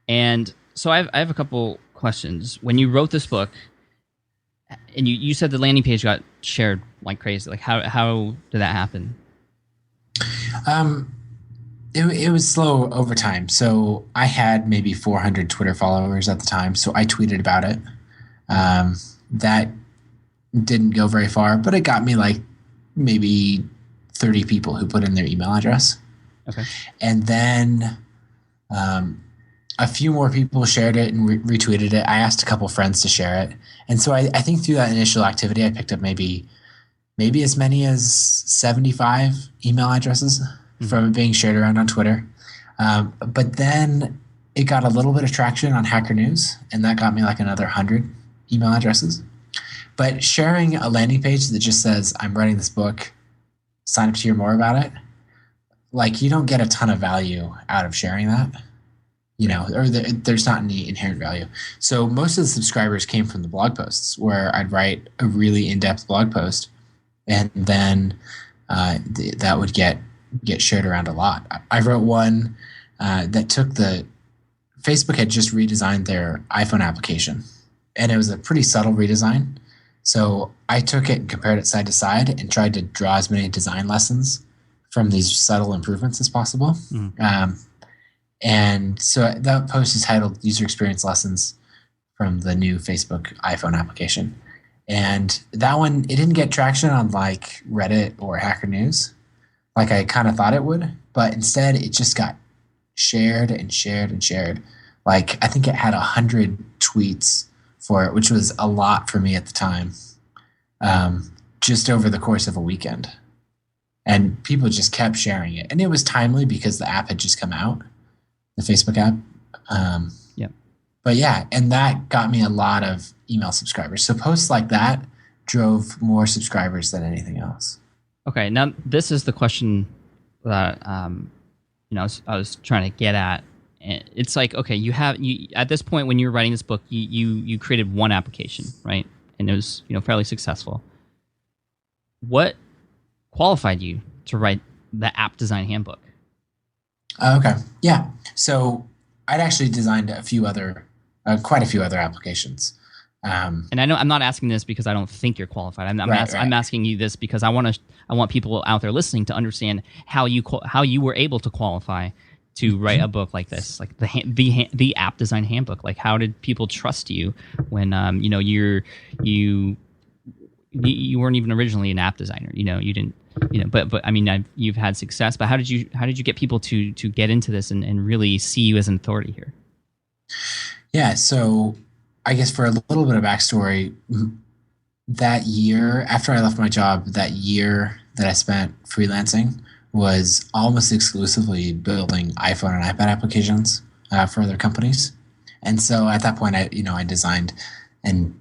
And so I have a couple questions. When you wrote this book, and you said the landing page got shared like crazy, like how did that happen? It was slow over time. So I had maybe 400 Twitter followers at the time, so I tweeted about it. That didn't go very far, but it got me like maybe 30 people who put in their email address. Okay. And then a few more people shared it and retweeted it. I asked a couple friends to share it. And so I think through that initial activity, I picked up maybe as many as 75 email addresses from it being shared around on Twitter. But then it got a little bit of traction on Hacker News, and that got me like another 100 email addresses. But sharing a landing page that just says, I'm writing this book, sign up to hear more about it, like you don't get a ton of value out of sharing that, or there's not any inherent value. So most of the subscribers came from the blog posts, where I'd write a really in-depth blog post, and then that would get shared around a lot. I wrote one that took Facebook had just redesigned their iPhone application, and it was a pretty subtle redesign. So I took it and compared it side to side and tried to draw as many design lessons from these subtle improvements as possible. And so that post is titled User Experience Lessons from the new Facebook iPhone application. And that one, it didn't get traction on like Reddit or Hacker News like I kind of thought it would, but instead it just got shared and shared and shared. Like I think it had 100 tweets for it, which was a lot for me at the time, just over the course of a weekend. And people just kept sharing it. And it was timely because the app had just come out, the Facebook app. But yeah, and that got me a lot of email subscribers. So posts like that drove more subscribers than anything else. Okay, now this is the question that I was trying to get at. It's like, okay, you at this point when you were writing this book, you created one application, right? And it was fairly successful. What qualified you to write the App Design Handbook? Okay. Yeah. So I'd actually designed quite a few other applications. And I know I'm not asking this because I don't think you're qualified. Right. I'm asking you this because I want people out there listening to understand how you were able to qualify to write a book like this, like the app design handbook. Like, how did people trust you when you weren't even originally an app designer? You didn't. But I mean, you've had success. But how did you get people to get into this and really see you as an authority here? Yeah. So I guess for a little bit of backstory, that year after I left my job, that year that I spent freelancing was almost exclusively building iPhone and iPad applications for other companies. And so at that point, I designed and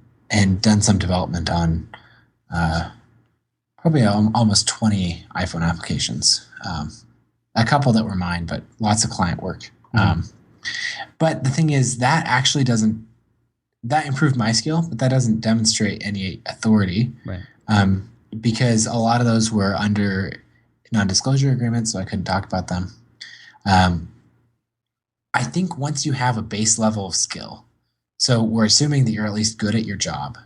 done some development on probably almost 20 iPhone applications. A couple that were mine, but lots of client work. But the thing is, that actually that improved my skill, but that doesn't demonstrate any authority. Right. Because a lot of those were under non-disclosure agreements, so I couldn't talk about them. I think once you have a base level of skill, so we're assuming that you're at least good at your job,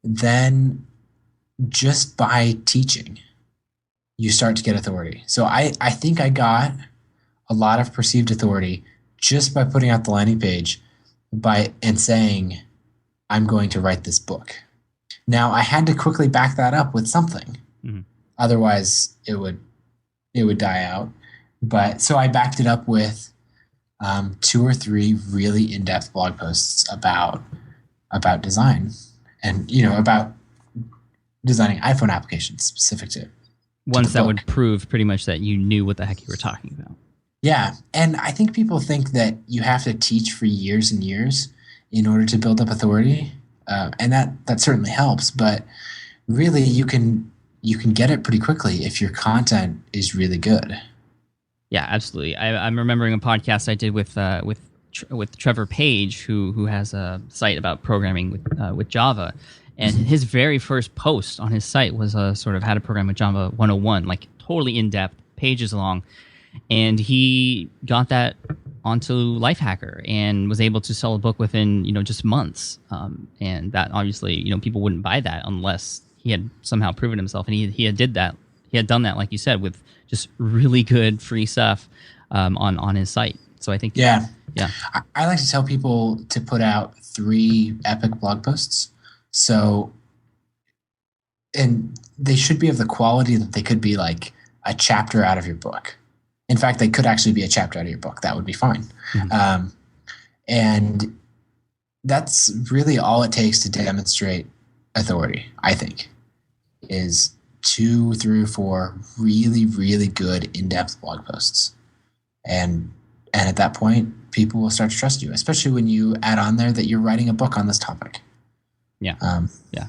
then just by teaching, you start to get authority. So I think I got a lot of perceived authority just by putting out the landing page and saying, I'm going to write this book. Now, I had to quickly back that up with something. Mm-hmm. Otherwise, it would die out. But so I backed it up with 2 or 3 really in-depth blog posts about design and about designing iPhone applications specific to ones that would prove pretty much that you knew what the heck you were talking about. Yeah, and I think people think that you have to teach for years and years in order to build up authority, and that certainly helps. But really, you can get it pretty quickly if your content is really good. Yeah, absolutely. I'm remembering a podcast I did with Trevor Page, who has a site about programming with Java, and his very first post on his site was a sort of how to program with Java 101, like totally in depth, pages long. And he got that onto Lifehacker and was able to sell a book within, just months. And that obviously, people wouldn't buy that unless he had somehow proven himself. And he had did that. He had done that, like you said, with just really good free stuff on his site. So I think yeah. I like to tell people to put out 3 epic blog posts. So, and they should be of the quality that they could be like a chapter out of your book. In fact, they could actually be a chapter out of your book. That would be fine. Mm-hmm. And that's really all it takes to demonstrate authority, I think, is 2 through 4 really, really good in-depth blog posts. And at that point, people will start to trust you, especially when you add on there that you're writing a book on this topic. Yeah. Yeah.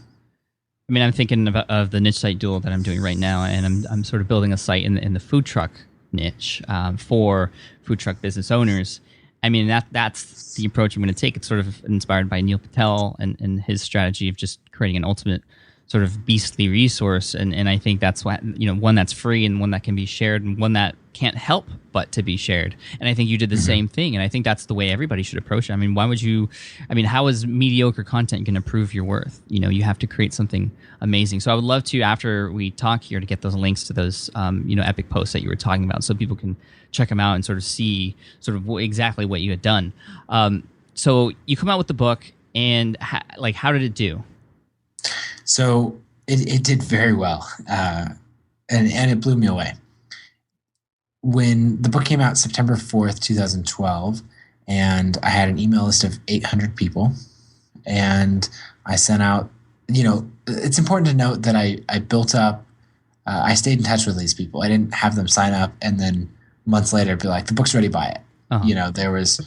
I mean, I'm thinking of the niche site duel that I'm doing right now, and I'm sort of building a site in the food truck niche for food truck business owners. I mean, that's the approach I'm going to take. It's sort of inspired by Neil Patel and his strategy of just creating an ultimate sort of beastly resource. And I think that's what, one that's free and one that can be shared and one that can't help but to be shared. And I think you did the same thing. And I think that's the way everybody should approach it. I mean, how is mediocre content going to prove your worth? You have to create something amazing. So I would love to, after we talk here, to get those links to those, epic posts that you were talking about so people can check them out and sort of see sort of exactly what you had done. So you come out with the book and how did it do? So it did very well, and it blew me away. When the book came out September 4th, 2012, and I had an email list of 800 people, and I sent out, it's important to note that I built up, I stayed in touch with these people. I didn't have them sign up and then months later be like, the book's ready, buy it. Uh-huh. There was,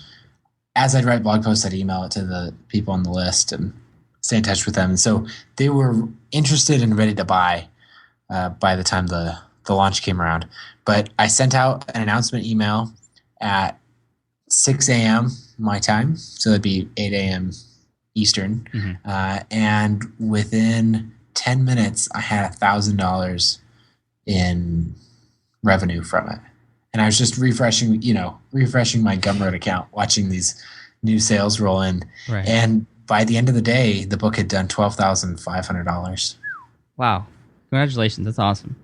as I'd write blog posts, I'd email it to the people on the list and stay in touch with them. And so they were interested and ready to buy by the time the launch came around. But I sent out an announcement email at 6 a.m. my time. So that'd be 8 a.m. Eastern. Mm-hmm. And within 10 minutes, I had $1,000 in revenue from it. And I was just refreshing my Gumroad account, watching these new sales roll in. Right. And by the end of the day, the book had done $12,500. Wow. Congratulations. That's awesome.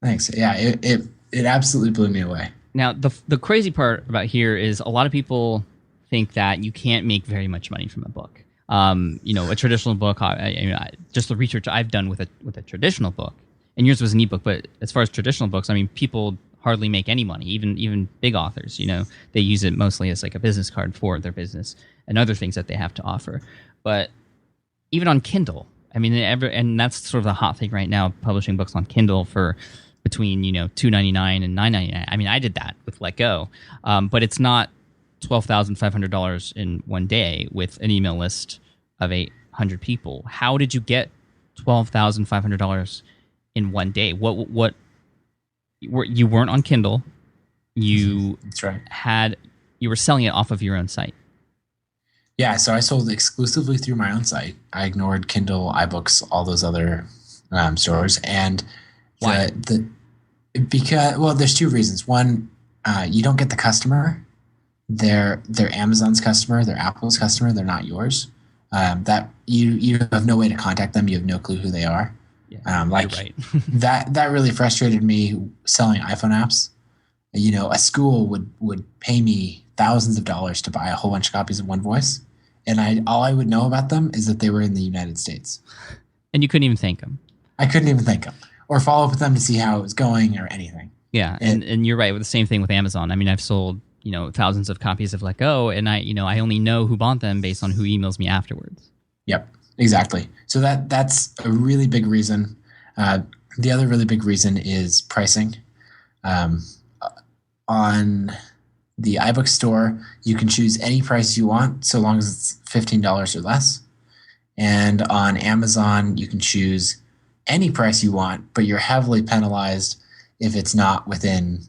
Thanks. Yeah, it absolutely blew me away. Now, the crazy part about here is a lot of people think that you can't make very much money from a book. A traditional book, just the research I've done with a traditional book, and yours was an ebook, but as far as traditional books, I mean, people hardly make any money, even big authors. They use it mostly as like a business card for their business and other things that they have to offer. But even on Kindle, I mean, and that's sort of the hot thing right now, publishing books on Kindle for between $2.99 and $9.99. I mean, I did that with Let Go, but it's not $12,500 in one day with an email list of 800 people. How did you get $12,500 in one day? What you weren't on Kindle. That's right. You were selling it off of your own site. Yeah, so I sold exclusively through my own site. I ignored Kindle, iBooks, all those other stores. And why? Because there's two reasons. One, you don't get the customer. They're Amazon's customer, they're Apple's customer, they're not yours. That you have no way to contact them. You have no clue who they are. Yeah, you're right. that really frustrated me selling iPhone apps. A school would pay me thousands of dollars to buy a whole bunch of copies of One Voice, and all I would know about them is that they were in the United States. And you couldn't even thank them. I couldn't even thank them or follow up with them to see how it was going or anything. Yeah, and you're right with the same thing with Amazon. I mean, I've sold thousands of copies of Let Go, and I only know who bought them based on who emails me afterwards. Yep, exactly. So that's a really big reason. The other really big reason is pricing. On the iBook store, you can choose any price you want so long as it's $15 or less. And on Amazon, you can choose any price you want, but you're heavily penalized if it's not within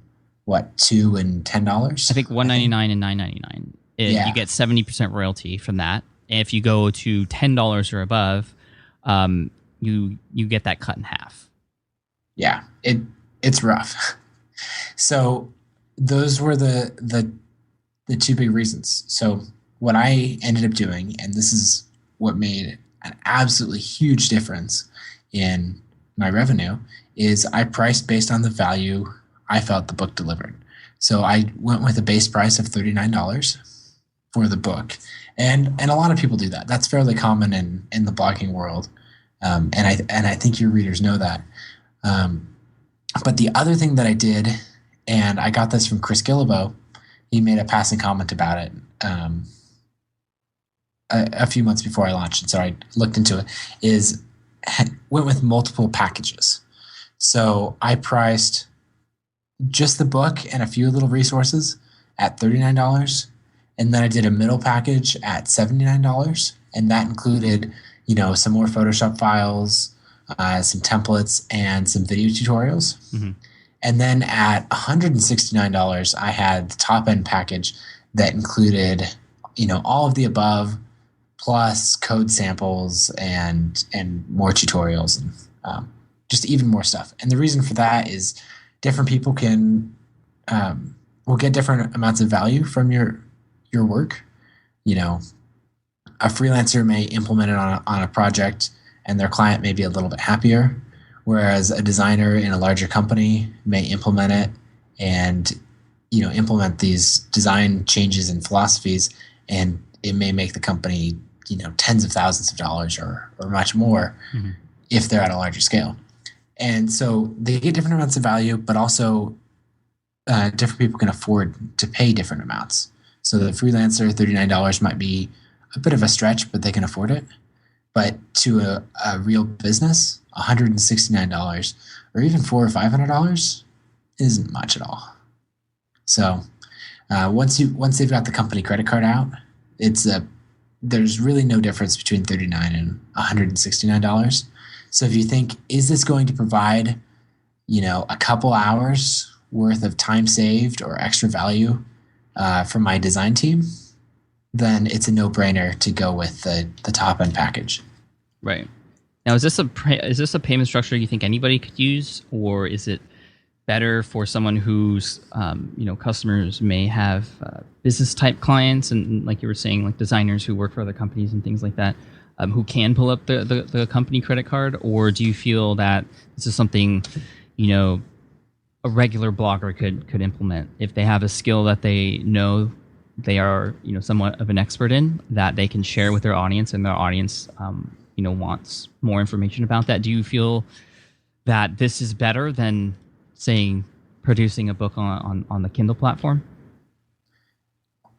$2 and $10. I think $1.99 and $9.99. You get 70% royalty from that. And if you go to $10 or above, you get that cut in half. Yeah, it's rough. So those were the two big reasons. So what I ended up doing, and this is what made an absolutely huge difference in my revenue, is I priced based on the value I felt the book delivered. So I went with a base price of $39 for the book. And a lot of people do that. That's fairly common in the blogging world. And I think your readers know that. But the other thing that I did, and I got this from Chris Gillibo, he made a passing comment about it a few months before I launched, and so I looked into it, went with multiple packages. So I priced just the book and a few little resources at $39, and then I did a middle package at $79, and that included, some more Photoshop files, some templates, and some video tutorials. Mm-hmm. And then at $169, I had the top end package that included, all of the above, plus code samples and more tutorials and just even more stuff. And the reason for that is different people will get different amounts of value from your work. A freelancer may implement it on a project, and their client may be a little bit happier, whereas a designer in a larger company may implement it and implement these design changes and philosophies, and it may make the company tens of thousands of dollars or much more mm-hmm. if they're at a larger scale. And so they get different amounts of value, but also different people can afford to pay different amounts. So the freelancer, $39 might be a bit of a stretch, but they can afford it. But to a real business, $169 or even $400 or $500 isn't much at all. So once they've got the company credit card out, there's really no difference between $39 and $169. So if you think, is this going to provide, a couple hours worth of time saved or extra value for my design team, then it's a no-brainer to go with the top-end package. Right. Now, is this a payment structure you think anybody could use, or is it better for someone whose customers may have business type clients, and like you were saying, like designers who work for other companies and things like that, who can pull up the company credit card? Or do you feel that this is something a regular blogger could implement if they have a skill that they know they are somewhat of an expert in, that they can share with their audience, and their audience wants more information about that? Do you feel that this is better than, saying, producing a book on the Kindle platform?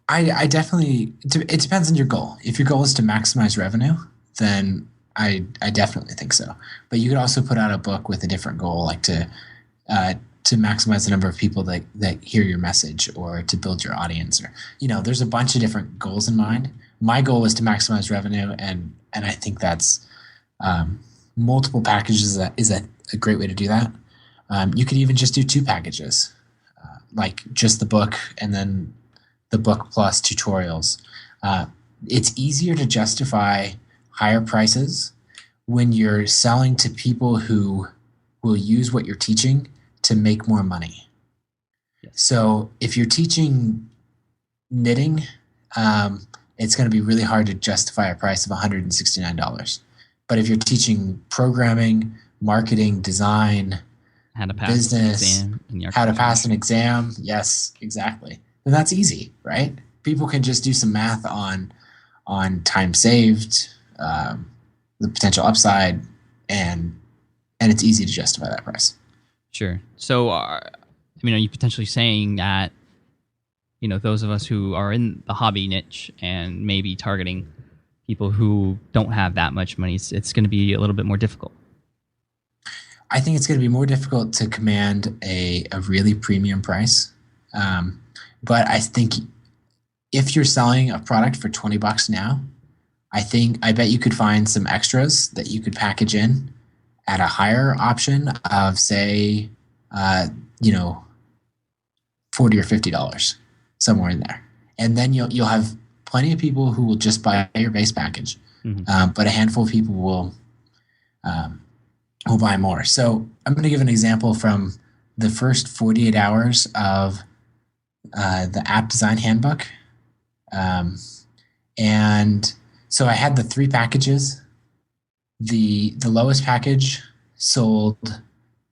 I definitely, it depends on your goal. If your goal is to maximize revenue, then I definitely think so. But you could also put out a book with a different goal, like to maximize the number of people that hear your message, or to build your audience, or there's a bunch of different goals in mind. My goal is to maximize revenue, and I think that's multiple packages is a great way to do that. You could even just do 2 packages, like just the book and then the book plus tutorials. It's easier to justify higher prices when you're selling to people who will use what you're teaching to make more money. Yes. So if you're teaching knitting, it's going to be really hard to justify a price of $169. But if you're teaching programming, marketing, design, how to pass business, an exam, how to pass an exam, yes, exactly, then that's easy, right? People can just do some math on time saved, the potential upside, and it's easy to justify that price. Sure. So, are you potentially saying that, those of us who are in the hobby niche and maybe targeting people who don't have that much money, it's going to be a little bit more difficult? I think it's going to be more difficult to command a really premium price. But I think if you're selling a product for $20 now, I bet you could find some extras that you could package in at a higher option of, say, $40 or $50, somewhere in there. And then you'll have plenty of people who will just buy your base package, but a handful of people will buy more. So I'm going to give an example from the first 48 hours of the App Design Handbook. And so I had the 3 packages. The lowest package sold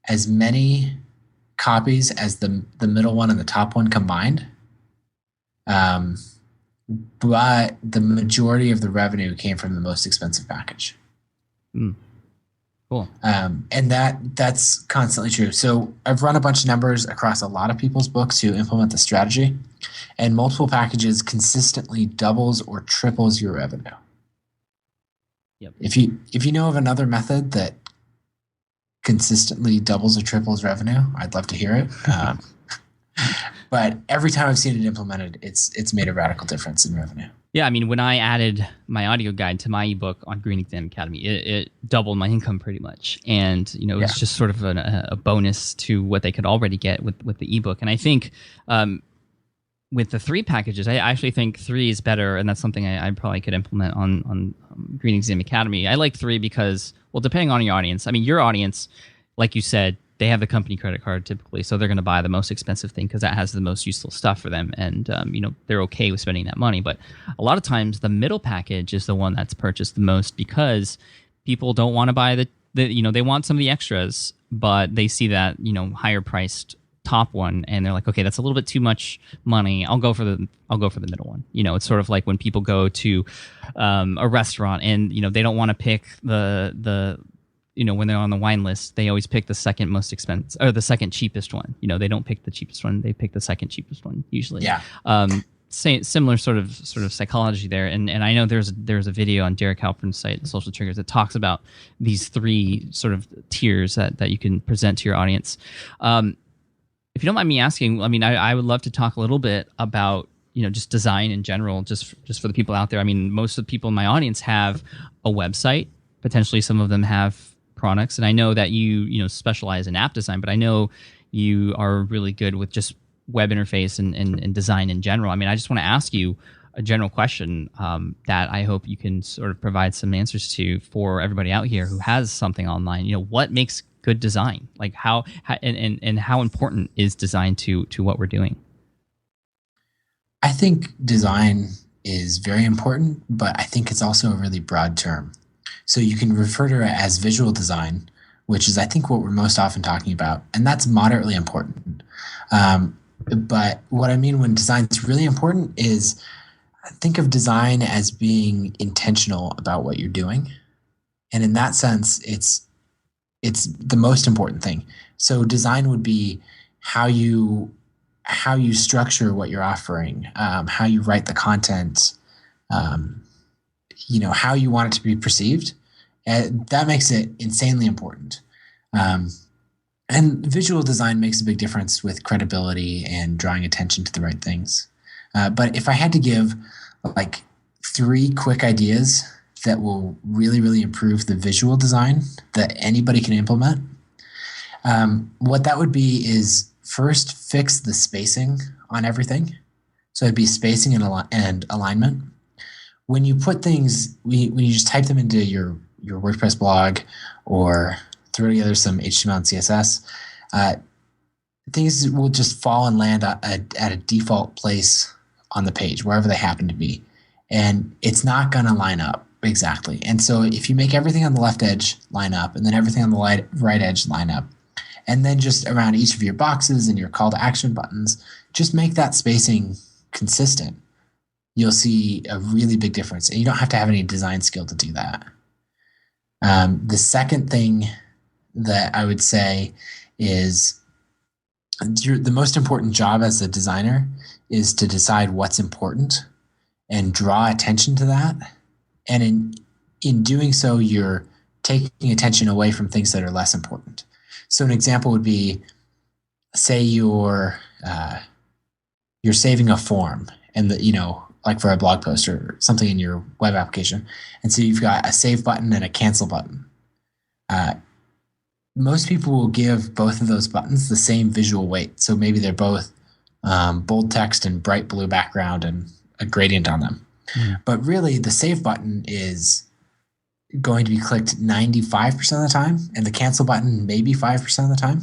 as many copies as the middle one and the top one combined. But the majority of the revenue came from the most expensive package. Cool. And that's constantly true. So I've run a bunch of numbers across a lot of people's books who implement the strategy, and multiple packages consistently doubles or triples your revenue. Yep. If you know of another method that consistently doubles or triples revenue, I'd love to hear it. But every time I've seen it implemented, it's made a radical difference in revenue. Yeah, when I added my audio guide to my ebook on Green Exam Academy, it doubled my income pretty much. And, it was just sort of a bonus to what they could already get with the ebook. And I think with the 3 packages, I actually think 3 is better, and that's something I probably could implement on Green Exam Academy. I like 3 because, well, depending on your audience, your audience, like you said, they have the company credit card typically, so they're going to buy the most expensive thing because that has the most useful stuff for them, and they're okay with spending that money. But a lot of times, the middle package is the one that's purchased the most because people don't want to buy the they want some of the extras, but they see that higher priced top one, and they're like, okay, that's a little bit too much money. I'll go for the middle one. It's sort of like when people go to a restaurant and they don't want to pick the when they're on the wine list, they always pick the second most expensive or the second cheapest one. They don't pick the cheapest one; they pick the second cheapest one usually. Yeah. Similar sort of psychology there, and I know there's a video on Derek Halpern's site, Social Triggers, that talks about these 3 sort of tiers that you can present to your audience. If you don't mind me asking, I would love to talk a little bit about just design in general, just for the people out there. Most of the people in my audience have a website. Potentially, some of them have products, and I know that you specialize in app design, but I know you are really good with just web interface and design in general. I just want to ask you a general question that I hope you can sort of provide some answers to for everybody out here who has something online. What makes good design? Like how and how important is design to what we're doing? I think design is very important, but I think it's also a really broad term. So you can refer to it as visual design, which is, I think, what we're most often talking about, and that's moderately important. But what I mean when design is really important is, think of design as being intentional about what you're doing, and in that sense, it's the most important thing. So design would be how you structure what you're offering, how you write the content, how you want it to be perceived. That makes it insanely important. And visual design makes a big difference with credibility and drawing attention to the right things. But if I had to give like 3 quick ideas that will really, really improve the visual design that anybody can implement, what that would be is, first, fix the spacing on everything. So it'd be spacing and alignment. When you put things, when you just type them into your WordPress blog or throw together some HTML and CSS, things will just fall and land at a default place on the page, wherever they happen to be. And it's not going to line up exactly. And so if you make everything on the left edge line up, and then everything on the right edge line up, and then just around each of your boxes and your call to action buttons, just make that spacing consistent, you'll see a really big difference. And you don't have to have any design skill to do that. The second thing that I would say is, the most important job as a designer is to decide what's important and draw attention to that. And in doing so, you're taking attention away from things that are less important. So an example would be, say you're saving a form, and like for a blog post or something in your web application, and so you've got a save button and a cancel button. Most people will give both of those buttons the same visual weight. So maybe they're both bold text and bright blue background and a gradient on them. Mm. But really, the save button is going to be clicked 95% of the time, and the cancel button maybe 5% of the time.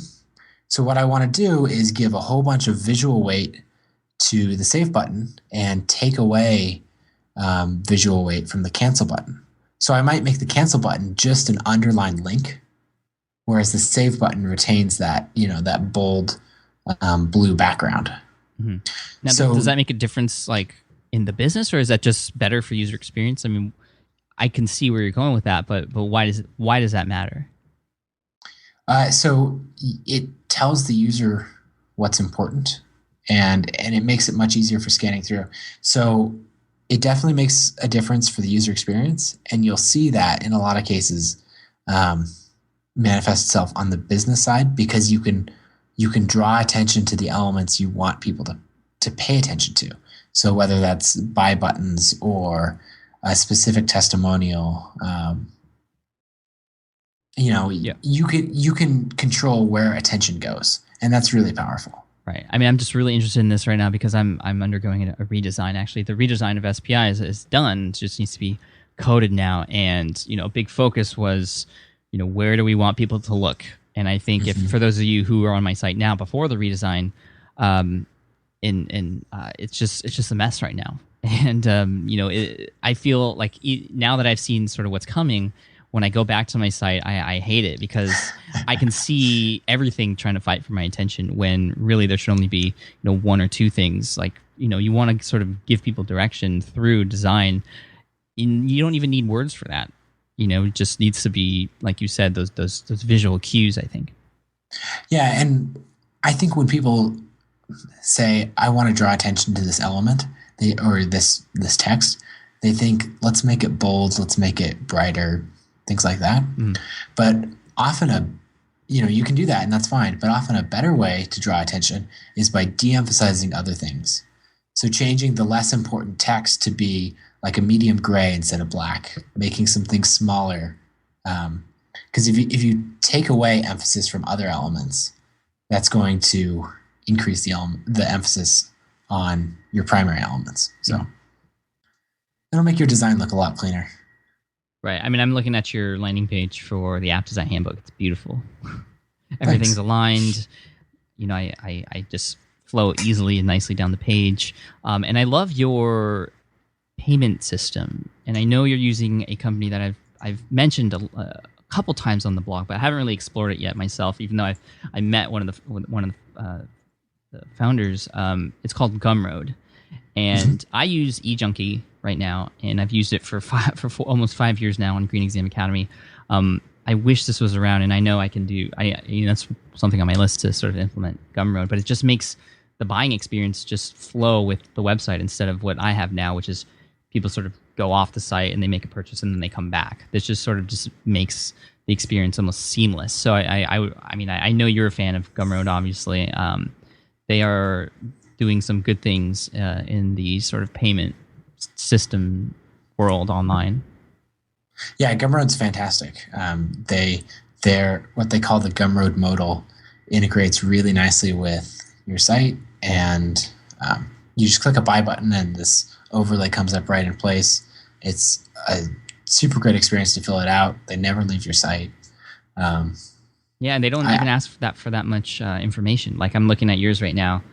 So what I want to do is give a whole bunch of visual weight to the save button and take away visual weight from the cancel button. So I might make the cancel button just an underlined link, whereas the save button retains that, that bold blue background. Mm-hmm. Now, does that make a difference, like in the business, or is that just better for user experience? I mean, I can see where you're going with that, but why does that matter? So it tells the user what's important, and it makes it much easier for scanning through. So it definitely makes a difference for the user experience, and you'll see that in a lot of cases manifest itself on the business side, because you can draw attention to the elements you want people to pay attention to. So whether that's buy buttons or a specific testimonial, you can control where attention goes, and that's really powerful. Right. I mean, I'm just really interested in this right now because I'm undergoing a redesign. Actually, the redesign of SPI is done. It just needs to be coded now, and a big focus was, where do we want people to look? And I think if for those of you who are on my site now before the redesign, it's just a mess right now. And I feel like now that I've seen sort of what's coming, when I go back to my site, I hate it because I can see everything trying to fight for my attention when really there should only be 1 or 2 things. Like you want to sort of give people direction through design. You don't even need words for that. It just needs to be, like you said, those visual cues, I think. Yeah, and I think when people say, I want to draw attention to this element, or this text, they think, let's make it bold, let's make it brighter, things like that. Mm. But often you can do that, and that's fine. But often a better way to draw attention is by de-emphasizing other things. So changing the less important text to be like a medium gray instead of black, making some things smaller. Because if you take away emphasis from other elements, that's going to increase the emphasis on your primary elements. So it'll make your design look a lot cleaner. Right. I mean, I'm looking at your landing page for the App Design Handbook. It's beautiful. Everything's aligned. I just flow easily and nicely down the page. And I love your payment system. And I know you're using a company that I've mentioned a couple times on the blog, but I haven't really explored it yet myself. Even though I met one of the founders. It's called Gumroad, and I use eJunkie right now, and I've used it for almost 5 years now on Green Exam Academy. I wish this was around, and I know I can do. That's something on my list to sort of implement Gumroad, but it just makes the buying experience just flow with the website instead of what I have now, which is people sort of go off the site and they make a purchase and then they come back. This just sort of just makes the experience almost seamless. So I know you're a fan of Gumroad, obviously. They are doing some good things in the sort of payment system world online. Yeah, Gumroad's fantastic. They're what they call the Gumroad modal integrates really nicely with your site, and you just click a buy button and this overlay comes up right in place. It's a super great experience to fill it out. They never leave your site. Yeah, and they don't even ask for that much information. Like I'm looking at yours right now.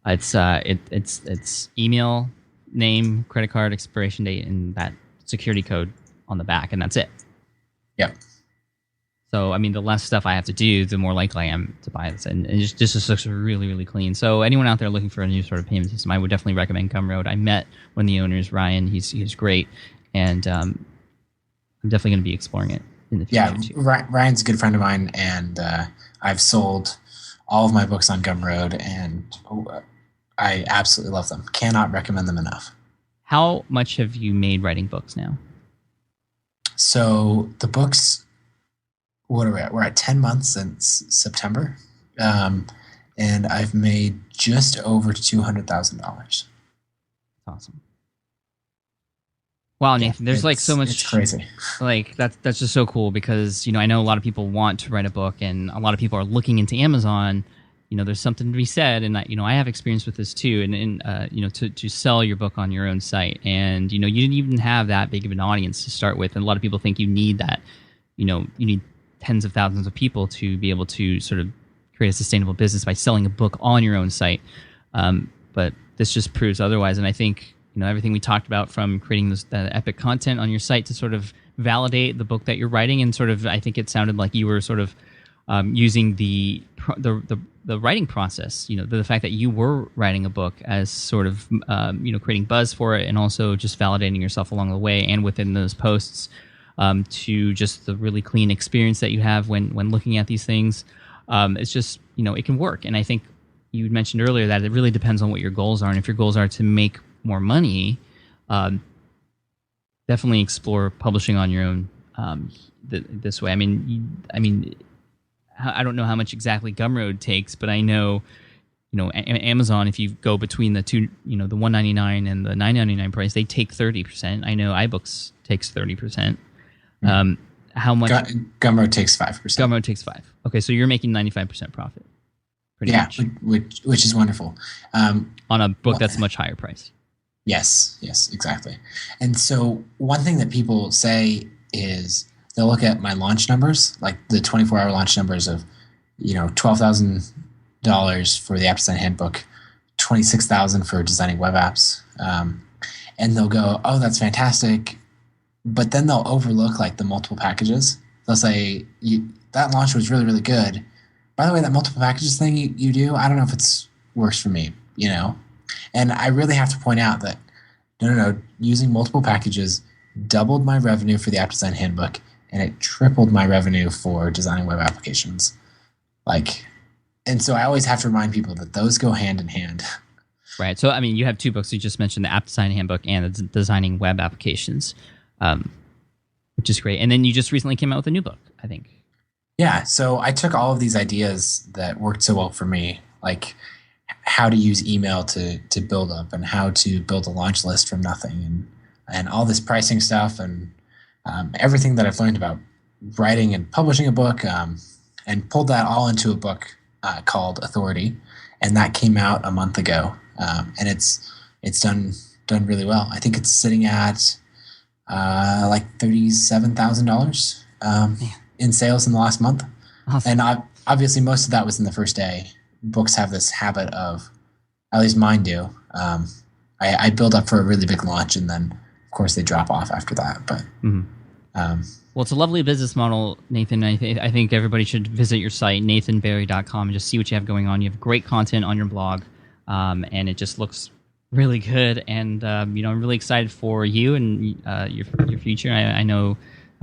It's email, name, credit card, expiration date, and that security code on the back, and that's it. Yep. So the less stuff I have to do, the more likely I am to buy this, and it just looks really, really clean. So anyone out there looking for a new sort of payment system, I would definitely recommend Gumroad. I met one of the owners, Ryan. He's great, and I'm definitely going to be exploring it in the future. Yeah, Ryan's a good friend of mine, and I've sold all of my books on Gumroad, and I absolutely love them. Cannot recommend them enough. How much have you made writing books now? So the books, what are we at? We're at 10 months since September, and I've made just over $200,000. Awesome. Wow, Nathan, there's like so much. It's crazy. Like that's just so cool because I know a lot of people want to write a book, and a lot of people are looking into Amazon. There's something to be said, and I have experience with this too. And to sell your book on your own site, and you didn't even have that big of an audience to start with, and a lot of people think you need that. You need tens of thousands of people to be able to sort of create a sustainable business by selling a book on your own site. But this just proves otherwise, and I think. Everything we talked about, from creating the epic content on your site to sort of validate the book that you're writing, and sort of, I think it sounded like you were sort of using the writing process. The fact that you were writing a book as sort of creating buzz for it, and also just validating yourself along the way, and within those posts, to just the really clean experience that you have when looking at these things. It's just it can work, and I think you mentioned earlier that it really depends on what your goals are, and if your goals are to make more money, definitely explore publishing on your own this way. I don't know how much exactly Gumroad takes, but I know Amazon, if you go between the two, the $199 and the $9.99 price, they take 30%. I know iBooks takes 30%. How much? Gumroad takes 5%. Gumroad takes 5%. Okay, so you're making 95% profit. Pretty much. Which is wonderful. On a book that's much higher price. Yes, exactly. And so one thing that people say is they'll look at my launch numbers, like the 24-hour launch numbers of, $12,000 for the App Design Handbook, $26,000 for designing web apps, and they'll go, "Oh, that's fantastic," but then they'll overlook like the multiple packages. They'll say, "That launch was really, really good. By the way, that multiple packages thing you do, I don't know if it's works for me," And I really have to point out that no, using multiple packages doubled my revenue for the App Design Handbook, and it tripled my revenue for designing web applications. And so I always have to remind people that those go hand in hand. Right. So you have two books. You just mentioned the App Design Handbook and the Designing Web Applications, which is great. And then you just recently came out with a new book, I think. Yeah. So I took all of these ideas that worked so well for me, like how to use email to build up, and how to build a launch list from nothing, and all this pricing stuff, and everything that I've learned about writing and publishing a book, and pulled that all into a book called Authority, and that came out a month ago, and it's done really well. I think it's sitting at like $37,000 in sales in the last month. Awesome. And obviously most of that was in the first day. Books have this habit of, at least mine do. I build up for a really big launch, and then of course they drop off after that. But well, it's a lovely business model, Nathan. I think everybody should visit your site, nathanbarry.com, and just see what you have going on. You have great content on your blog, and it just looks really good. And I'm really excited for you and your future. I know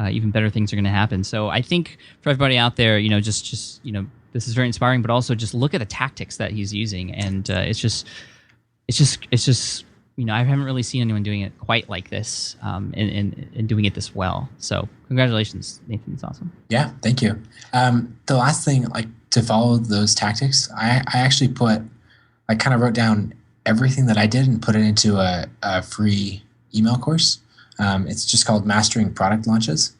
even better things are going to happen. So I think for everybody out there, just this is very inspiring. But also just look at the tactics that he's using, and it's just I haven't really seen anyone doing it quite like this, and doing it this well. So congratulations, Nathan. It's awesome. Yeah, thank you. The last thing, like, to follow those tactics, I actually kind of wrote down everything that I did and put it into a free email course. It's just called Mastering Product Launches.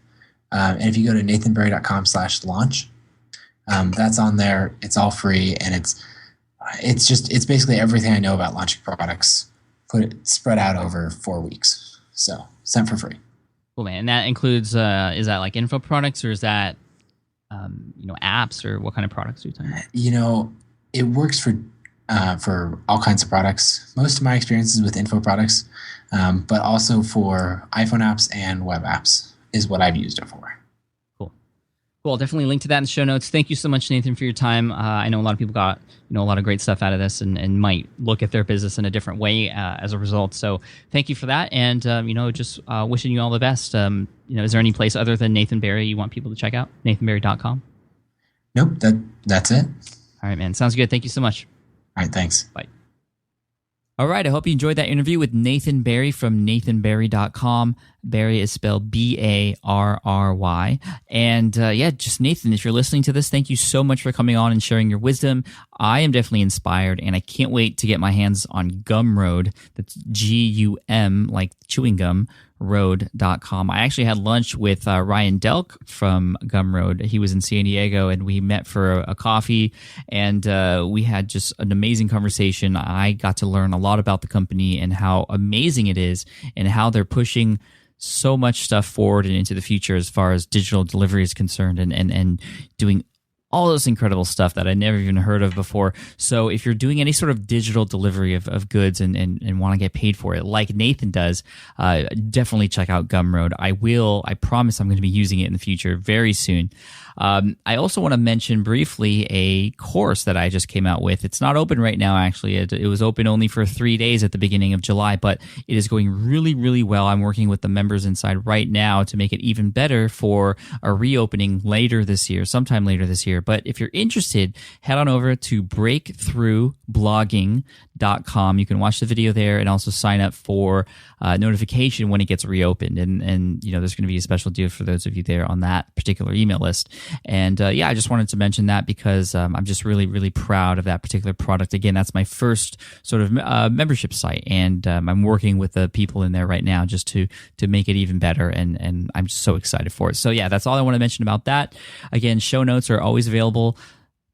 And if you go to nathanbarry.com/launch, that's on there. It's all free, and it's basically everything I know about launching products, spread out over 4 weeks. So sent for free. Cool, man. And that includes, is that like info products, or is that, apps, or what kind of products are you talking about? It works for all kinds of products. Most of my experience is with info products, but also for iPhone apps and web apps is what I've used it for. Cool. I'll definitely link to that in the show notes. Thank you so much, Nathan, for your time. I know a lot of people got a lot of great stuff out of this, and might look at their business in a different way as a result. So thank you for that, and just wishing you all the best. Is there any place other than Nathan Barry you want people to check out? nathanbarry.com? Nope, that's it. All right, man. Sounds good. Thank you so much. All right, thanks. Bye. All right, I hope you enjoyed that interview with Nathan Barry from nathanbarry.com. Barry is spelled Barry. And just Nathan, if you're listening to this, thank you so much for coming on and sharing your wisdom. I am definitely inspired, and I can't wait to get my hands on Gumroad. That's Gum, like chewing gum, road.com. I actually had lunch with Ryan Delk from Gumroad. He was in San Diego, and we met for a coffee, and we had just an amazing conversation. I got to learn a lot about the company and how amazing it is, and how they're pushing so much stuff forward and into the future as far as digital delivery is concerned, and doing all this incredible stuff that I never even heard of before. So if you're doing any sort of digital delivery of goods and want to get paid for it, like Nathan does, definitely check out Gumroad. I promise I'm going to be using it in the future very soon. I also want to mention briefly a course that I just came out with. It's not open right now, actually. It was open only for 3 days at the beginning of July, but it is going really, really well. I'm working with the members inside right now to make it even better for a reopening sometime later this year. But if you're interested, head on over to breakthroughblogging.com. You can watch the video there and also sign up for notification when it gets reopened. And there's going to be a special deal for those of you there on that particular email list. And I just wanted to mention that because I'm just really, really proud of that particular product. Again, that's my first sort of membership site, and I'm working with the people in there right now just to make it even better, and I'm just so excited for it. So yeah, that's all I want to mention about that. Again, show notes are always available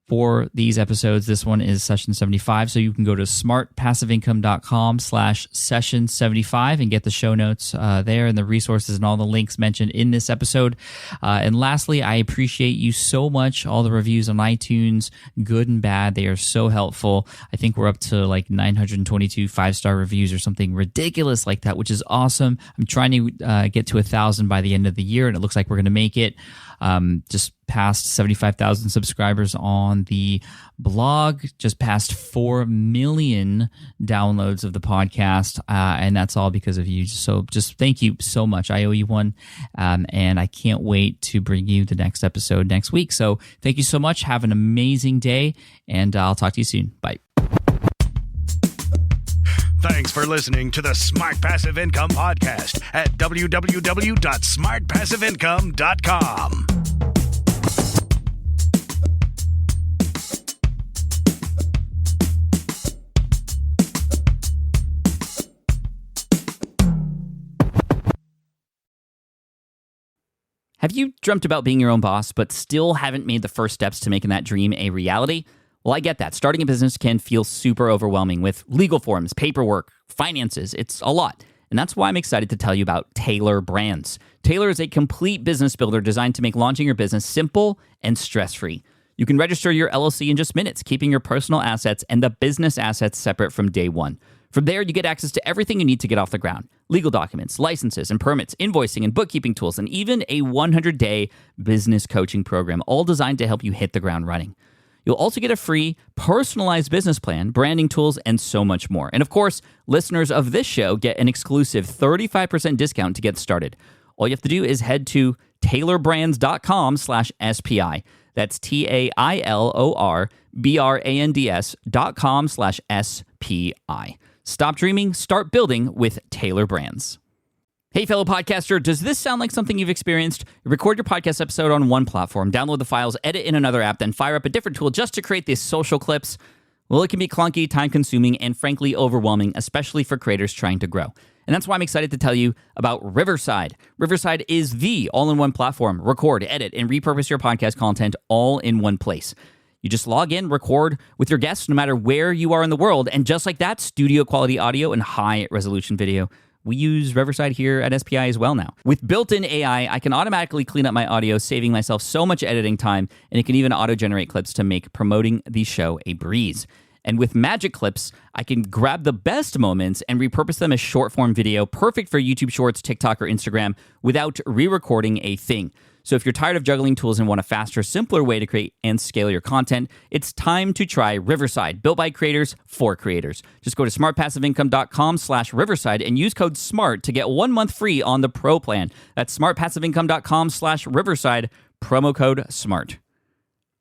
for these episodes. This one is session 75, so you can go to smartpassiveincome.com/session75 and get the show notes there, and the resources and all the links mentioned in this episode. And lastly, I appreciate you so much, all the reviews on iTunes, good and bad. They are so helpful. I think we're up to like 922 5-star reviews or something ridiculous like that, which is awesome. I'm trying to get to 1,000 by the end of the year, and it looks like we're going to make it. Just past 75,000 subscribers on the blog, just past 4 million downloads of the podcast, and that's all because of you. So just thank you so much. I owe you one, and I can't wait to bring you the next episode next week. So thank you so much. Have an amazing day, and I'll talk to you soon. Bye. Thanks for listening to the Smart Passive Income Podcast at www.smartpassiveincome.com. Have you dreamt about being your own boss, but still haven't made the first steps to making that dream a reality? Well, I get that. Starting a business can feel super overwhelming with legal forms, paperwork, finances. It's a lot. And that's why I'm excited to tell you about Taylor Brands. Taylor is a complete business builder designed to make launching your business simple and stress-free. You can register your LLC in just minutes, keeping your personal assets and the business assets separate from day one. From there, you get access to everything you need to get off the ground: legal documents, licenses and permits, invoicing and bookkeeping tools, and even a 100-day business coaching program, all designed to help you hit the ground running. You'll also get a free personalized business plan, branding tools, and so much more. And of course, listeners of this show get an exclusive 35% discount to get started. All you have to do is head to taylorbrands.com/SPI. That's TAILORBRANDS.com/SPI. Stop dreaming, start building with Taylor Brands. Hey, fellow podcaster, does this sound like something you've experienced? You record your podcast episode on one platform, download the files, edit in another app, then fire up a different tool just to create these social clips? Well, it can be clunky, time-consuming, and frankly overwhelming, especially for creators trying to grow. And that's why I'm excited to tell you about Riverside. Riverside is the all-in-one platform. Record, edit, and repurpose your podcast content all in one place. You just log in, record with your guests no matter where you are in the world, and just like that, studio quality audio and high resolution video. We use Riverside here at SPI as well now. With built-in AI, I can automatically clean up my audio, saving myself so much editing time, and it can even auto-generate clips to make promoting the show a breeze. And with Magic Clips, I can grab the best moments and repurpose them as short-form video, perfect for YouTube Shorts, TikTok, or Instagram, without re-recording a thing. So if you're tired of juggling tools and want a faster, simpler way to create and scale your content, it's time to try Riverside, built by creators for creators. Just go to smartpassiveincome.com/Riverside and use code SMART to get 1 month free on the Pro plan. That's smartpassiveincome.com/Riverside, promo code SMART.